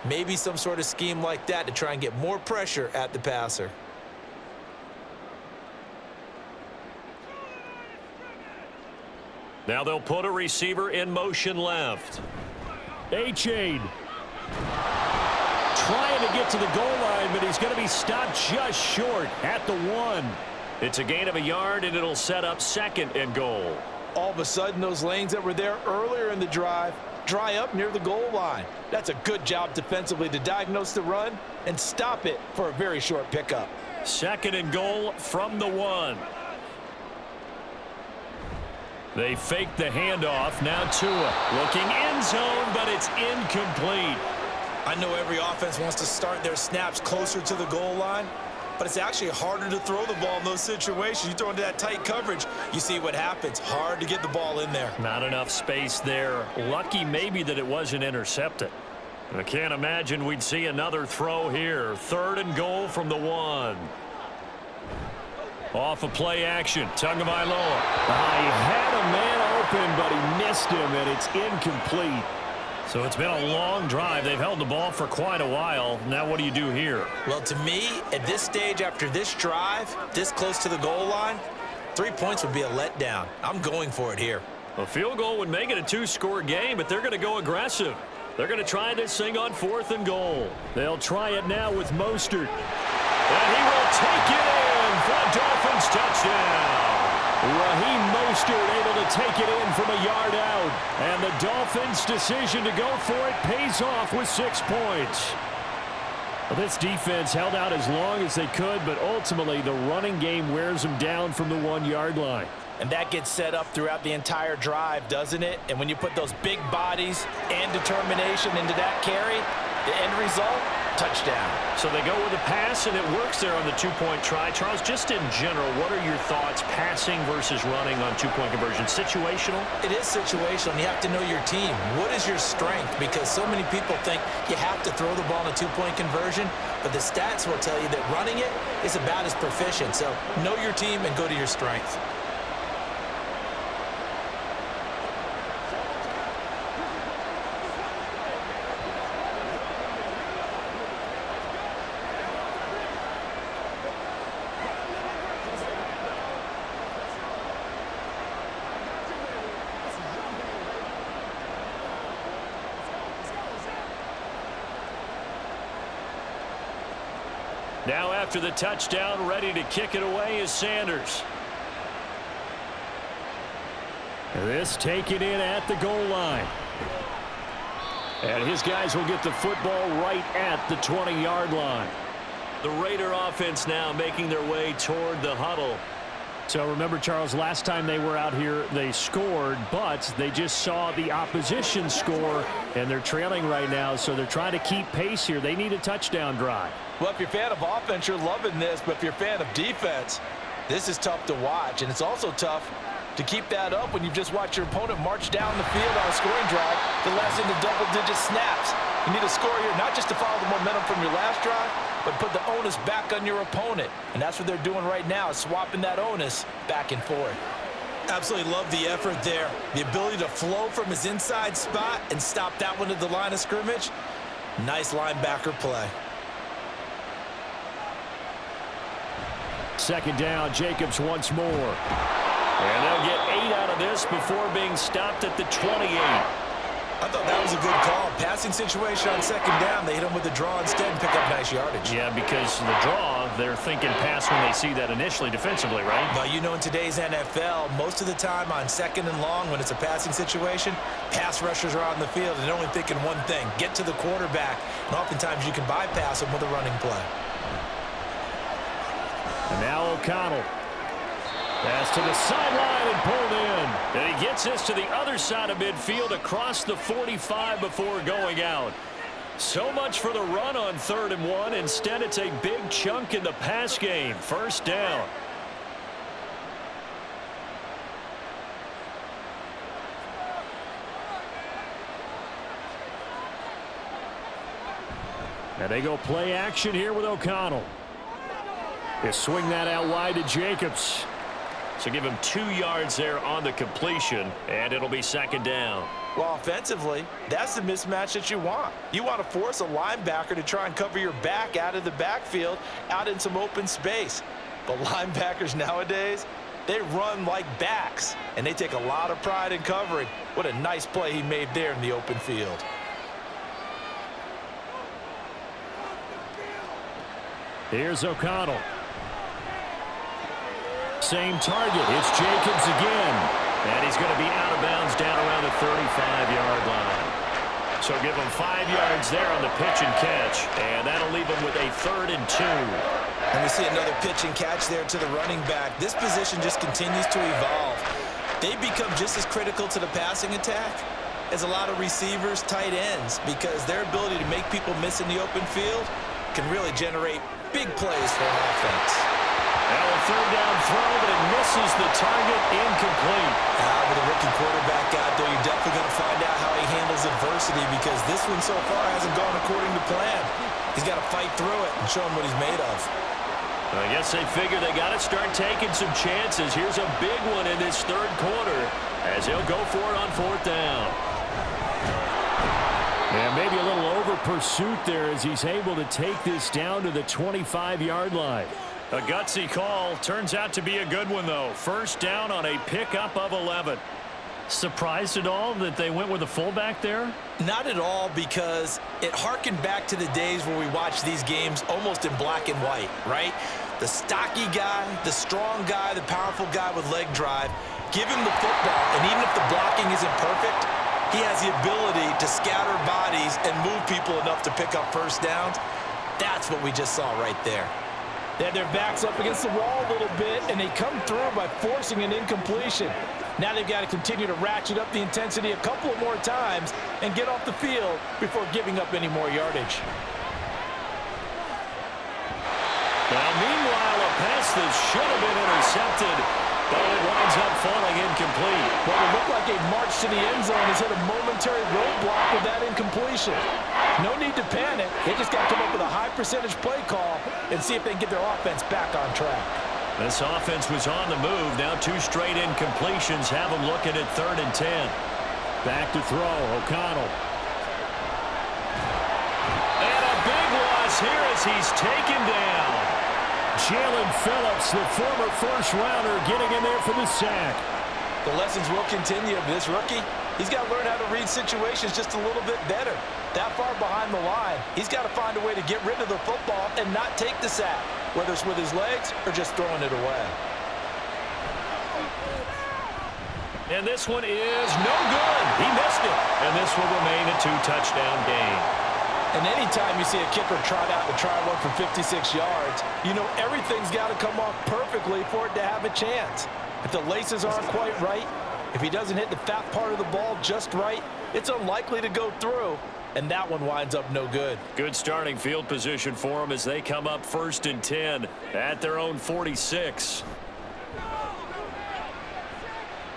Maybe some sort of scheme like that to try and get more pressure at the passer. Now they'll put a receiver in motion left. A-Chain. Trying to get to the goal line, but he's going to be stopped just short at the 1. It's a gain of a yard, and it'll set up 2nd and goal. All of a sudden, those lanes that were there earlier in the drive dry up near the goal line. That's a good job defensively to diagnose the run and stop it for a very short pickup. 2nd and goal from the 1. They fake the handoff. Now Tua looking end zone, but it's incomplete. I know every offense wants to start their snaps closer to the goal line, but it's actually harder to throw the ball in those situations. You throw into that tight coverage, you see what happens. Hard to get the ball in there. Not enough space there. Lucky maybe that it wasn't intercepted. I can't imagine we'd see another throw here. 3rd and goal from the 1. Off of play action. Tagovailoa. He had a man open, but he missed him, and it's incomplete. So it's been a long drive. They've held the ball for quite a while. Now what do you do here? Well, to me, at this stage after this drive, this close to the goal line, 3 points would be a letdown. I'm going for it here. A field goal would make it a 2-score game, but they're going to go aggressive. They're going to try this thing on 4th and goal. They'll try it now with Mostert. And he will take it in for a Dolphins touchdown. Raheem Mostert able to take it in from a yard out. And the Dolphins' decision to go for it pays off with 6 points. Well, this defense held out as long as they could, but ultimately the running game wears them down from the 1-yard line. And that gets set up throughout the entire drive, doesn't it? And when you put those big bodies and determination into that carry, the end result, touchdown. So they go with a pass, and it works there on the 2-point try. Charles, just in general, what are your thoughts passing versus running on 2-point conversion? Situational? It is situational, and you have to know your team. What is your strength? Because so many people think you have to throw the ball in a 2-point conversion, but the stats will tell you that running it is about as proficient. So know your team and go to your strength. Now after the touchdown, ready to kick it away is Sanders. This taken in at the goal line. And his guys will get the football right at the 20-yard line. The Raider offense now making their way toward the huddle. So remember, Charles, last time they were out here, they scored, but they just saw the opposition score, and they're trailing right now, so they're trying to keep pace here. They need a touchdown drive. Well, if you're a fan of offense, you're loving this, but if you're a fan of defense, this is tough to watch, and it's also tough to keep that up when you've just watched your opponent march down the field on a scoring drive to last into double-digit snaps. You need a score here, not just to follow the momentum from your last drive, but put the onus back on your opponent. And that's what they're doing right now, swapping that onus back and forth. Absolutely love the effort there. The ability to flow from his inside spot and stop that one at the line of scrimmage. Nice linebacker play. Second down, Jacobs once more. And they'll get 8 out of this before being stopped at the 28. I thought that was a good call. Passing situation on second down. They hit him with the draw instead and pick up nice yardage. Yeah, because the draw, they're thinking pass when they see that initially defensively, right? But you know, in today's NFL, most of the time on second and long, when it's a passing situation, pass rushers are out in the field and they're only thinking one thing, get to the quarterback. And oftentimes you can bypass them with a running play. And now O'Connell. Pass to the sideline and pulled in. And he gets this to the other side of midfield across the 45 before going out. So much for the run on 3rd and 1. Instead, it's a big chunk in the pass game. First down. And they go play action here with O'Connell. They swing that out wide to Jacobs. So give him 2 yards there on the completion, and it'll be second down. Well, offensively, that's the mismatch that you want. You want to force a linebacker to try and cover your back out of the backfield, out in some open space. But linebackers nowadays, they run like backs, and they take a lot of pride in covering. What a nice play he made there in the open field. Here's O'Connell. Same target. It's Jacobs again. And he's going to be out of bounds down around the 35-yard line. So give him 5 yards there on the pitch and catch. And that'll leave him with a 3rd and 2. And we see another pitch and catch there to the running back. This position just continues to evolve. They become just as critical to the passing attack as a lot of receivers, tight ends, because their ability to make people miss in the open field can really generate big plays for an offense. Now a 3rd down throw, but it misses the target, incomplete. With a rookie quarterback out there, you're definitely going to find out how he handles adversity, because this one so far hasn't gone according to plan. He's got to fight through it and show him what he's made of. I guess they figure they got to start taking some chances. Here's a big one in this 3rd quarter as he'll go for it on 4th down. And maybe a little over pursuit there as he's able to take this down to the 25-yard line. A gutsy call. Turns out to be a good one, though. First down on a pickup of 11. Surprised at all that they went with a fullback there? Not at all, because it harkened back to the days where we watched these games almost in black and white, right? The stocky guy, the strong guy, the powerful guy with leg drive. Give him the football, and even if the blocking isn't perfect, he has the ability to scatter bodies and move people enough to pick up first downs. That's what we just saw right there. They had their backs up against the wall a little bit, and they come through by forcing an incompletion. Now they've got to continue to ratchet up the intensity a couple of more times and get off the field before giving up any more yardage. Now, meanwhile, a pass that should have been intercepted, but it winds up falling incomplete. What would look like a march to the end zone has hit a momentary roadblock with that incompletion. No need to panic. They just got to come up with a high percentage play call and see if they can get their offense back on track. This offense was on the move. Now 2 straight incompletions have them looking at 3rd and 10. Back to throw, O'Connell. And a big loss here as he's taken down. Jalen Phillips, the former first-rounder, getting in there for the sack. The lessons will continue of this rookie. He's got to learn how to read situations just a little bit better. That far behind the line, he's got to find a way to get rid of the football and not take the sack, whether it's with his legs or just throwing it away. And this one is no good. He missed it. And this will remain a 2-touchdown game. And anytime you see a kicker trot out to try one from 56 yards, you know everything's got to come off perfectly for it to have a chance. If the laces aren't quite right, if he doesn't hit the fat part of the ball just right, it's unlikely to go through, and that one winds up no good. Good starting field position for them as they come up 1st and 10 at their own 46.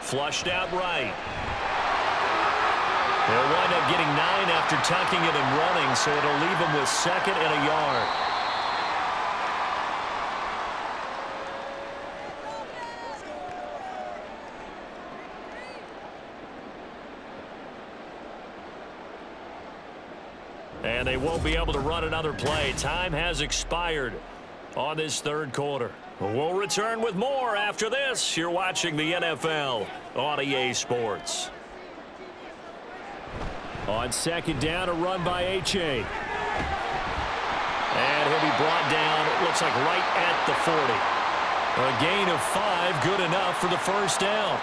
Flushed out right. They'll wind up getting 9 after tucking it and running, so it'll leave them with 2nd and a yard. And they won't be able to run another play. Time has expired on this 3rd quarter. We'll return with more after this. You're watching the NFL on EA Sports. On 2nd down, a run by H.A. And he'll be brought down, it looks like right at the 40. A gain of 5, good enough for the 1st down.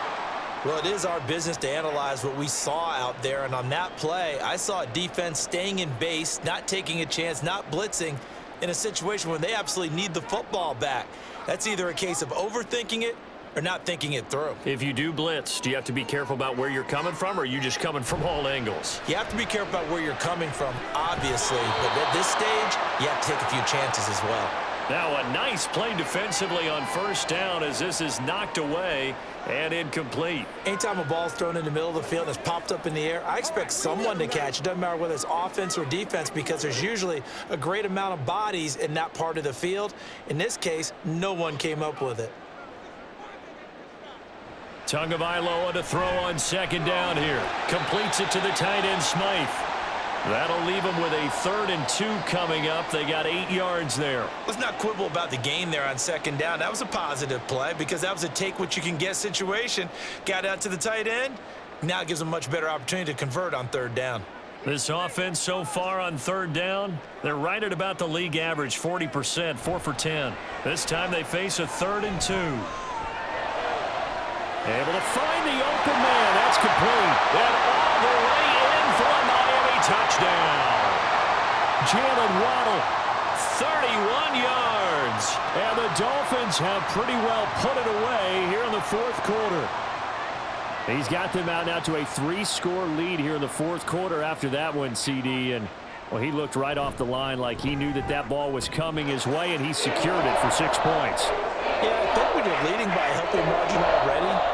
Well, it is our business to analyze what we saw out there, and on that play, I saw a defense staying in base, not taking a chance, not blitzing in a situation where they absolutely need the football back. That's either a case of overthinking it or not thinking it through. If you do blitz, do you have to be careful about where you're coming from, or are you just coming from all angles? You have to be careful about where you're coming from, obviously, but at this stage, you have to take a few chances as well. Now a nice play defensively on 1st down as this is knocked away and incomplete. Anytime a ball's thrown in the middle of the field and it's popped up in the air, I expect someone to catch. It doesn't matter whether it's offense or defense because there's usually a great amount of bodies in that part of the field. In this case, no one came up with it. Tagovailoa to throw on 2nd down here. Completes it to the tight end Smythe. That'll leave them with a 3rd and 2 coming up. They got 8 yards there. Let's not quibble about the gain there on 2nd down. That was a positive play because that was a take-what-you-can-get situation. Got out to the tight end. Now it gives them a much better opportunity to convert on 3rd down. This offense so far on 3rd down, they're right at about the league average, 40%, 4 for 10. This time they face a 3rd and 2. Able to find the open man. That's complete. And all the way in for a Miami touchdown. Jaylen Waddle, 31 yards. And the Dolphins have pretty well put it away here in the 4th quarter. He's got them out now to a 3-score lead here in the 4th quarter after that one, CD. And, well, he looked right off the line like he knew that that ball was coming his way, and he secured it for 6 points. Yeah, I think when you're leading by a healthy margin already,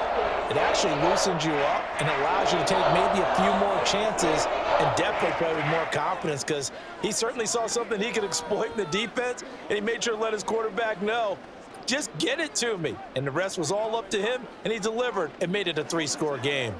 it actually loosens you up and allows you to take maybe a few more chances and definitely play with more confidence because he certainly saw something he could exploit in the defense, and he made sure to let his quarterback know, just get it to me. And the rest was all up to him, and he delivered and made it a 3-score game.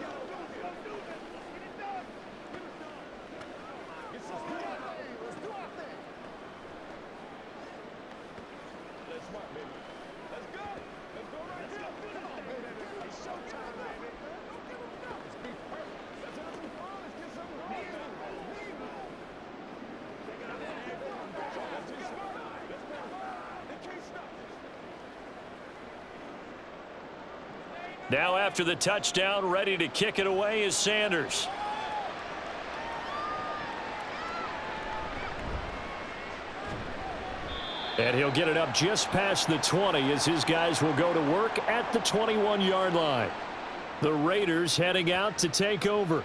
Now after the touchdown, ready to kick it away is Sanders. And he'll get it up just past the 20 as his guys will go to work at the 21-yard line. The Raiders heading out to take over.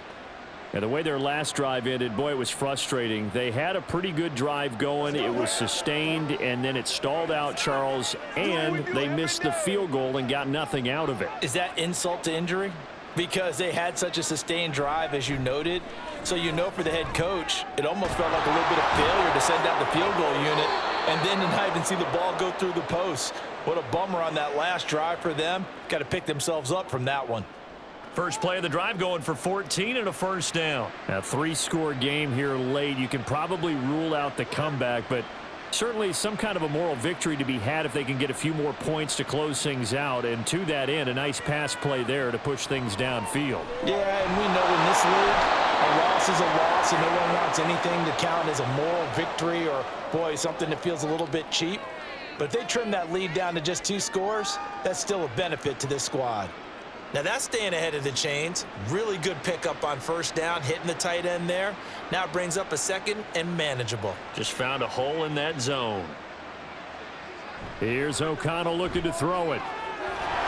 And the way their last drive ended, boy, it was frustrating. They had a pretty good drive going. It was sustained, and then it stalled out, Charles, and they missed the field goal and got nothing out of it. Is that insult to injury? Because they had such a sustained drive, as you noted. So you know for the head coach, it almost felt like a little bit of failure to send out the field goal unit and then to not even see the ball go through the post. What a bummer on that last drive for them. Got to pick themselves up from that one. First play of the drive going for 14 and a 1st down. A 3-score game here late. You can probably rule out the comeback, but Certainly some kind of a moral victory to be had if they can get a few more points to close things out. And to that end, a nice pass play there to push things downfield. Yeah, and we know in this league, a loss is a loss, and no one wants anything to count as a moral victory or, boy, something that feels a little bit cheap. But if they trim that lead down to just 2 scores, that's still a benefit to this squad. Now that's staying ahead of the chains. Really good pickup on first down, hitting the tight end there. Now it brings up a second and manageable. Just found a hole in that zone. Here's O'Connell looking to throw it.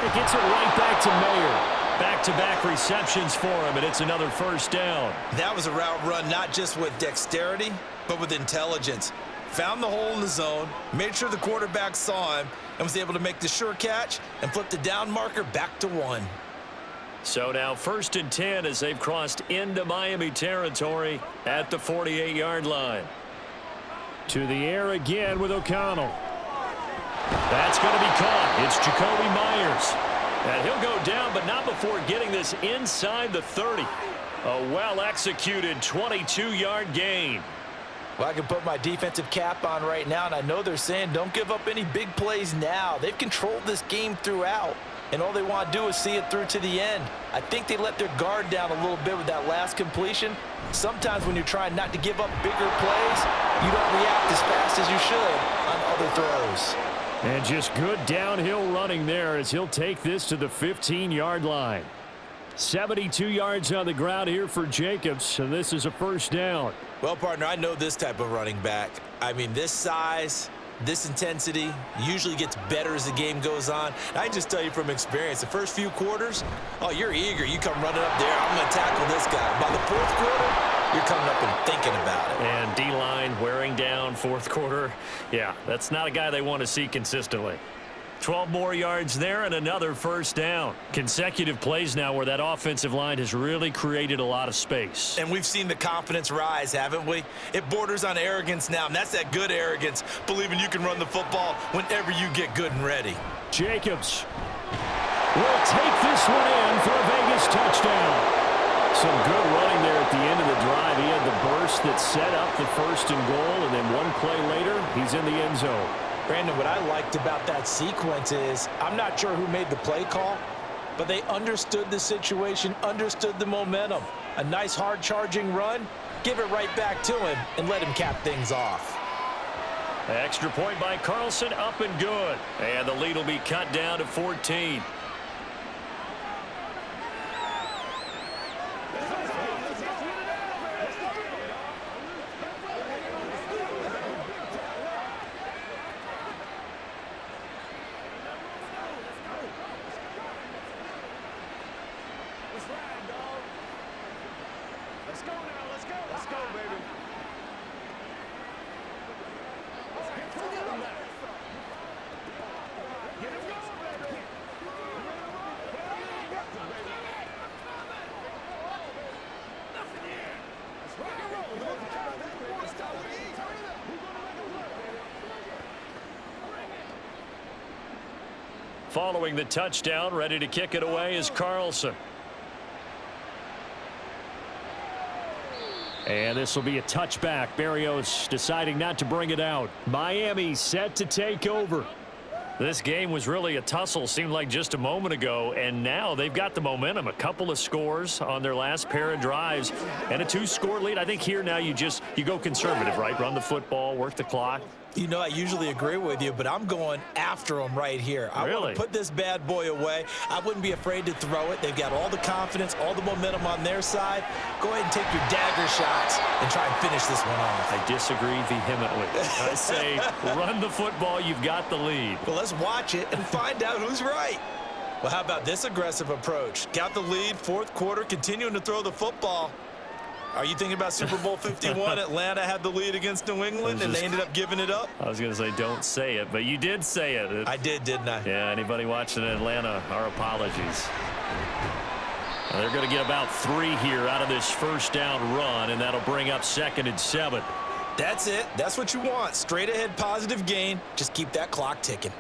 It gets it right back to Mayer. Back-to-back receptions for him, and it's another first down. That was a route run not just with dexterity, but with intelligence. Found the hole in the zone, made sure the quarterback saw him, and was able to make the sure catch and flip the down marker back to 1. So now 1st and 10 as they've crossed into Miami territory at the 48-yard line. To the air again with O'Connell. That's going to be caught. It's Jacoby Myers. And he'll go down, but not before getting this inside the 30. A well-executed 22-yard gain. Well, I can put my defensive cap on right now, and I know they're saying don't give up any big plays now. They've controlled this game throughout, and all they want to do is see it through to the end. I think they let their guard down a little bit with that last completion. Sometimes when you're trying not to give up bigger plays, you don't react as fast as you should on other throws. And just good downhill running there as he'll take this to the 15-yard line. 72 yards on the ground here for Jacobs, and this is a first down. Well, partner, I know this type of running back. I mean, this size, this intensity usually gets better as the game goes on. And I can just tell you from experience, the first few quarters, oh, you're eager. You come running up there, I'm going to tackle this guy. By the 4th quarter, you're coming up and thinking about it. And D-line wearing down 4th quarter. Yeah, that's not a guy they want to see consistently. 12 more yards there and another first down. Consecutive plays now where that offensive line has really created a lot of space. And we've seen the confidence rise, haven't we? It borders on arrogance now, and that's that good arrogance, believing you can run the football whenever you get good and ready. Jacobs will take this one in for a Vegas touchdown. Some good running there at the end of the drive. He had the burst that set up the 1st and goal, and then one play later, he's in the end zone. Brandon, what I liked about that sequence is I'm not sure who made the play call, but they understood the situation, understood the momentum. A nice hard-charging run, give it right back to him, and let him cap things off. Extra point by Carlson, up and good. And the lead will be cut down to 14. Following the touchdown, ready to kick it away is Carlson. And this will be a touchback. Berrios deciding not to bring it out. Miami set to take over. This game was really a tussle, seemed like just a moment ago, and now they've got the momentum. A couple of scores on their last pair of drives and a 2-score lead. I think here now you go conservative, right? Run the football, work the clock. You know, I usually agree with you, but I'm going after him right here. I want to put this bad boy away. I wouldn't be afraid to throw it. They've got all the confidence, all the momentum on their side. Go ahead and take your dagger shots and try and finish this one off. I disagree vehemently. I say run the football. You've got the lead. Well, let's watch it and find out who's right. Well, how about this aggressive approach? Got the lead, 4th quarter, continuing to throw the football. Are you thinking about Super Bowl 51? Atlanta had the lead against New England, and they ended up giving it up? I was going to say don't say it, but you did say it. I did, didn't I? Yeah, anybody watching Atlanta, our apologies. Now they're going to get about 3 here out of this first down run, and that'll bring up 2nd and 7. That's it. That's what you want. Straight ahead positive gain. Just keep that clock ticking.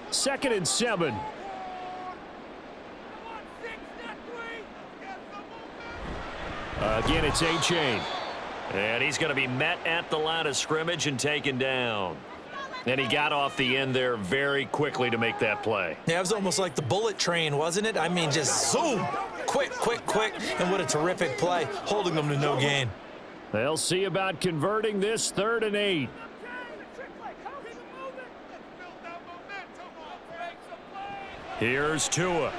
Second and 7. Again, it's A-Chain. And he's going to be met at the line of scrimmage and taken down. And he got off the end there very quickly to make that play. Yeah, it was almost like the bullet train, wasn't it? I mean, just zoom. Quick, quick, quick. And what a terrific play, holding them to no gain. They'll see about converting this 3rd and 8. Here's Tua.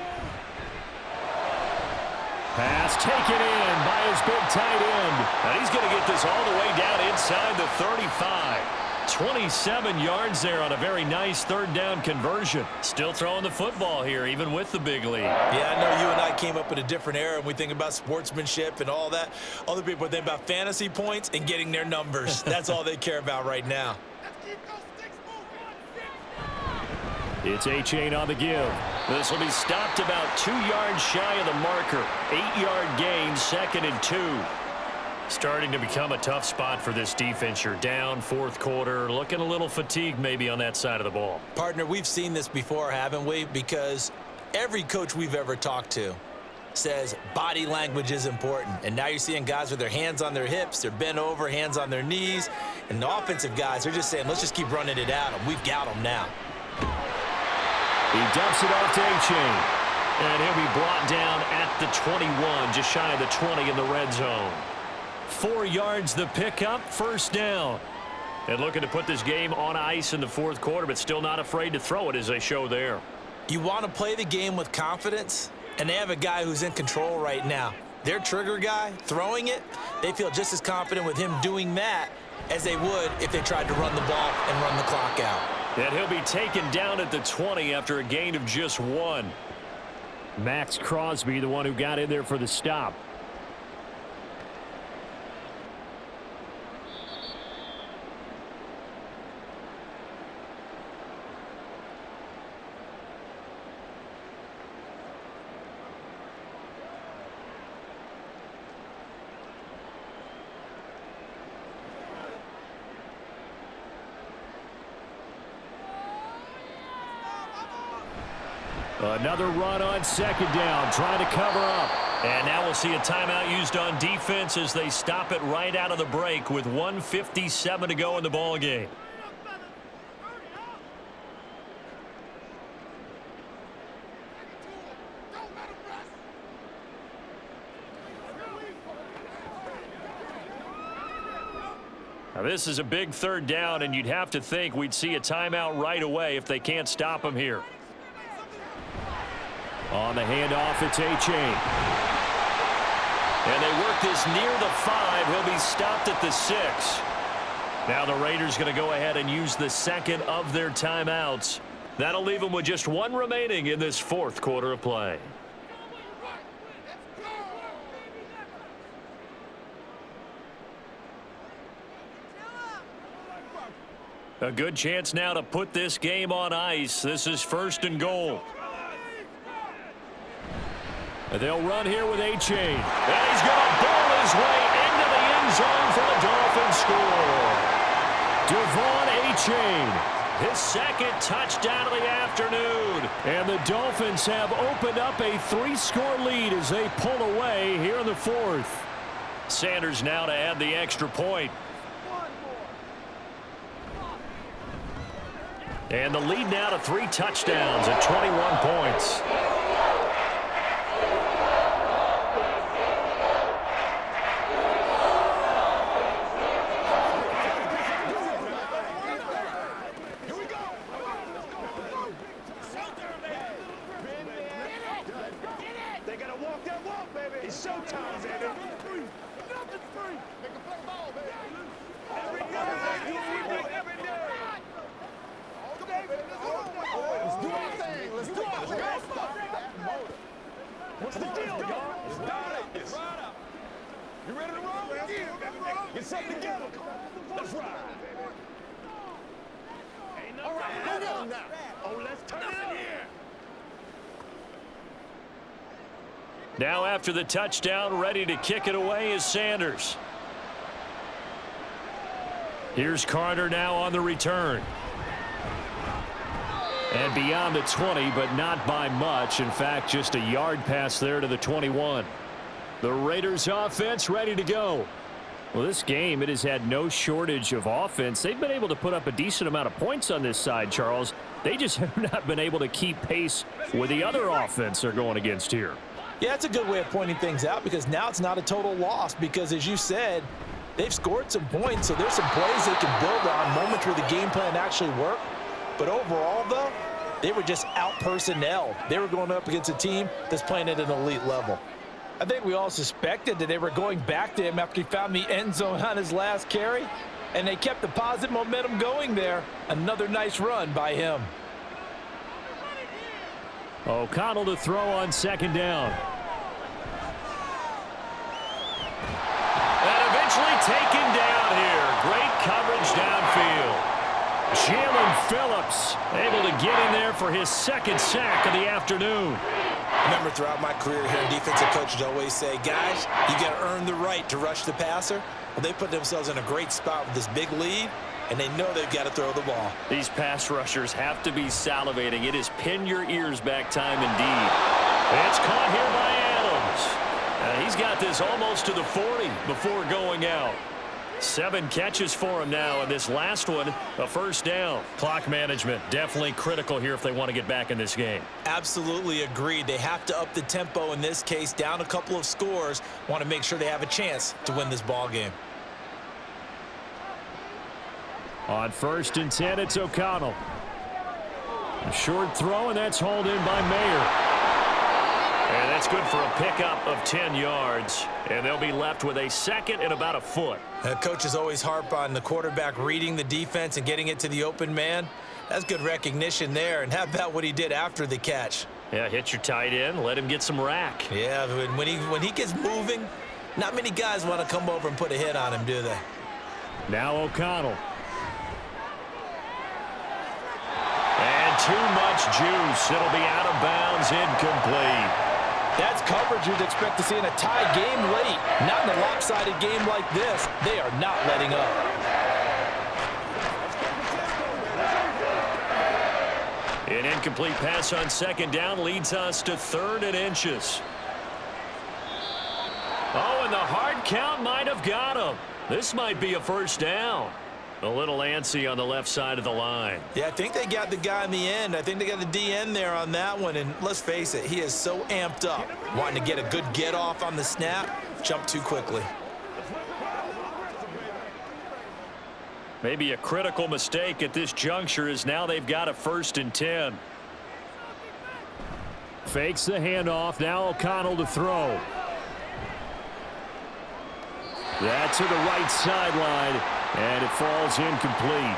Pass taken in by his big tight end. And he's going to get this all the way down inside the 35. 27 yards there on a very nice 3rd down conversion. Still throwing the football here, even with the big lead. Yeah, I know you and I came up in a different era, and we think about sportsmanship and all that. Other people think about fantasy points and getting their numbers. That's all they care about right now. It's A-Chain on the give. This will be stopped about 2 yards shy of the marker. 8-yard gain, 2nd and 2. Starting to become a tough spot for this defense. You're down 4th quarter, looking a little fatigued maybe on that side of the ball. Partner, we've seen this before, haven't we? Because every coach we've ever talked to says body language is important. And now you're seeing guys with their hands on their hips, they're bent over, hands on their knees. And the offensive guys, they're just saying, let's just keep running it at them. We've got them now. He dumps it off to A-Chain. And he'll be brought down at the 21, just shy of the 20 in the red zone. 4 yards the pickup, 1st down. And looking to put this game on ice in the 4th quarter, but still not afraid to throw it as they show there. You want to play the game with confidence, and they have a guy who's in control right now. Their trigger guy, throwing it, they feel just as confident with him doing that as they would if they tried to run the ball and run the clock out. And he'll be taken down at the 20 after a gain of just 1. Max Crosby, the one who got in there for the stop. Another run on 2nd down, trying to cover up. And now we'll see a timeout used on defense as they stop it right out of the break with 1:57 to go in the ball game. Now this is a big 3rd down, and you'd have to think we'd see a timeout right away if they can't stop him here. On the handoff, it's A-Chain. And they work this near the 5. He'll be stopped at the 6. Now the Raiders going to go ahead and use the 2nd of their timeouts. That'll leave them with just 1 remaining in this 4th quarter of play. A good chance now to put this game on ice. This is 1st and goal. They'll run here with A-Chain. And he's going to ball his way into the end zone for the Dolphins score. Devon A-Chain, his 2nd touchdown of the afternoon. And the Dolphins have opened up a 3-score lead as they pull away here in the 4th. Sanders now to add the extra point. And the lead now to 3 touchdowns at 21 points. What's the deal, y'all? It's Dallas. You ready to roll? Get something together. Let's ride. All right, move on now. Oh, let's turn it up. Now after the touchdown, ready to kick it away is Sanders. Here's Carter now on the return. And beyond the 20, but not by much. In fact, just a yard pass there to the 21. The Raiders offense ready to go. Well, this game, it has had no shortage of offense. They've been able to put up a decent amount of points on this side, Charles. They just have not been able to keep pace with the other offense they're going against here. Yeah, that's a good way of pointing things out because now it's not a total loss because, as you said, they've scored some points, so there's some plays they can build on, moments where the game plan actually worked. But overall, though, they were just out-personnel. They were going up against a team that's playing at an elite level. I think we all suspected that they were going back to him after he found the end zone on his last carry, and they kept the positive momentum going there. Another nice run by him. O'Connell to throw on second down. And eventually taken down here. Great coverage downfield. Jaylen Phillips able to get in there for his second sack of the afternoon. Remember, throughout my career here, defensive coaches always say, guys, you got to earn the right to rush the passer. Well, they put themselves in a great spot with this big lead, and they know they've got to throw the ball. These pass rushers have to be salivating. It is pin your ears back time indeed. It's caught here by Adams. He's got this almost to the 40 before going out. 7 catches for him now, and this last one, a first down. Clock management, definitely critical here if they want to get back in this game. Absolutely agreed. They have to up the tempo in this case, down a couple of scores. Want to make sure they have a chance to win this ball game. On 1st and 10, it's O'Connell. A short throw, and that's hauled in by Mayer. And that's good for a pickup of 10 yards. And they'll be left with a second and about a foot. Coaches always harp on the quarterback reading the defense and getting it to the open man. That's good recognition there. And how about what he did after the catch? Yeah, hit your tight end, let him get some rack. Yeah, when he gets moving, not many guys want to come over and put a hit on him, do they? Now O'Connell. And too much juice. It'll be out of bounds, incomplete. That's coverage you'd expect to see in a tie game late. Not in a lopsided game like this. They are not letting up. An incomplete pass on second down leads us to 3rd and inches. Oh, and the hard count might have got him. This might be a first down. A little antsy on the left side of the line. Yeah, I think they got the guy in the end. I think they got the DN there on that one. And let's face it, he is so amped up, wanting to get a good get off on the snap, jump too quickly. Maybe a critical mistake at this juncture is now they've got a 1st and 10. Fakes the handoff. Now O'Connell to throw. That's to the right sideline. And it falls incomplete.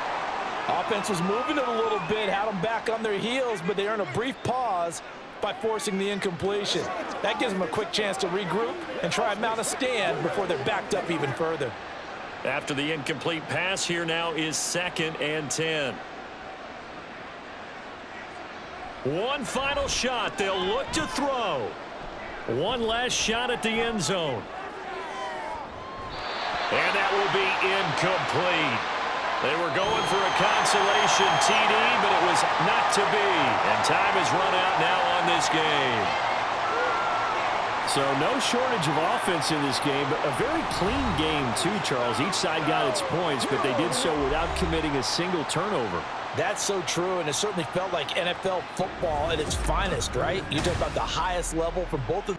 Offense was moving it a little bit, had them back on their heels, but they earn a brief pause by forcing the incompletion. That gives them a quick chance to regroup and try and mount a stand before they're backed up even further. After the incomplete pass, here now is 2nd and 10. One final shot. They'll look to throw. One last shot at the end zone. And that will be incomplete. They were going for a consolation TD, but it was not to be. And time has run out now on this game. So no shortage of offense in this game, but a very clean game too, Charles. Each side got its points, but they did so without committing a single turnover. That's so true, and it certainly felt like NFL football at its finest, right? You talk about the highest level for both of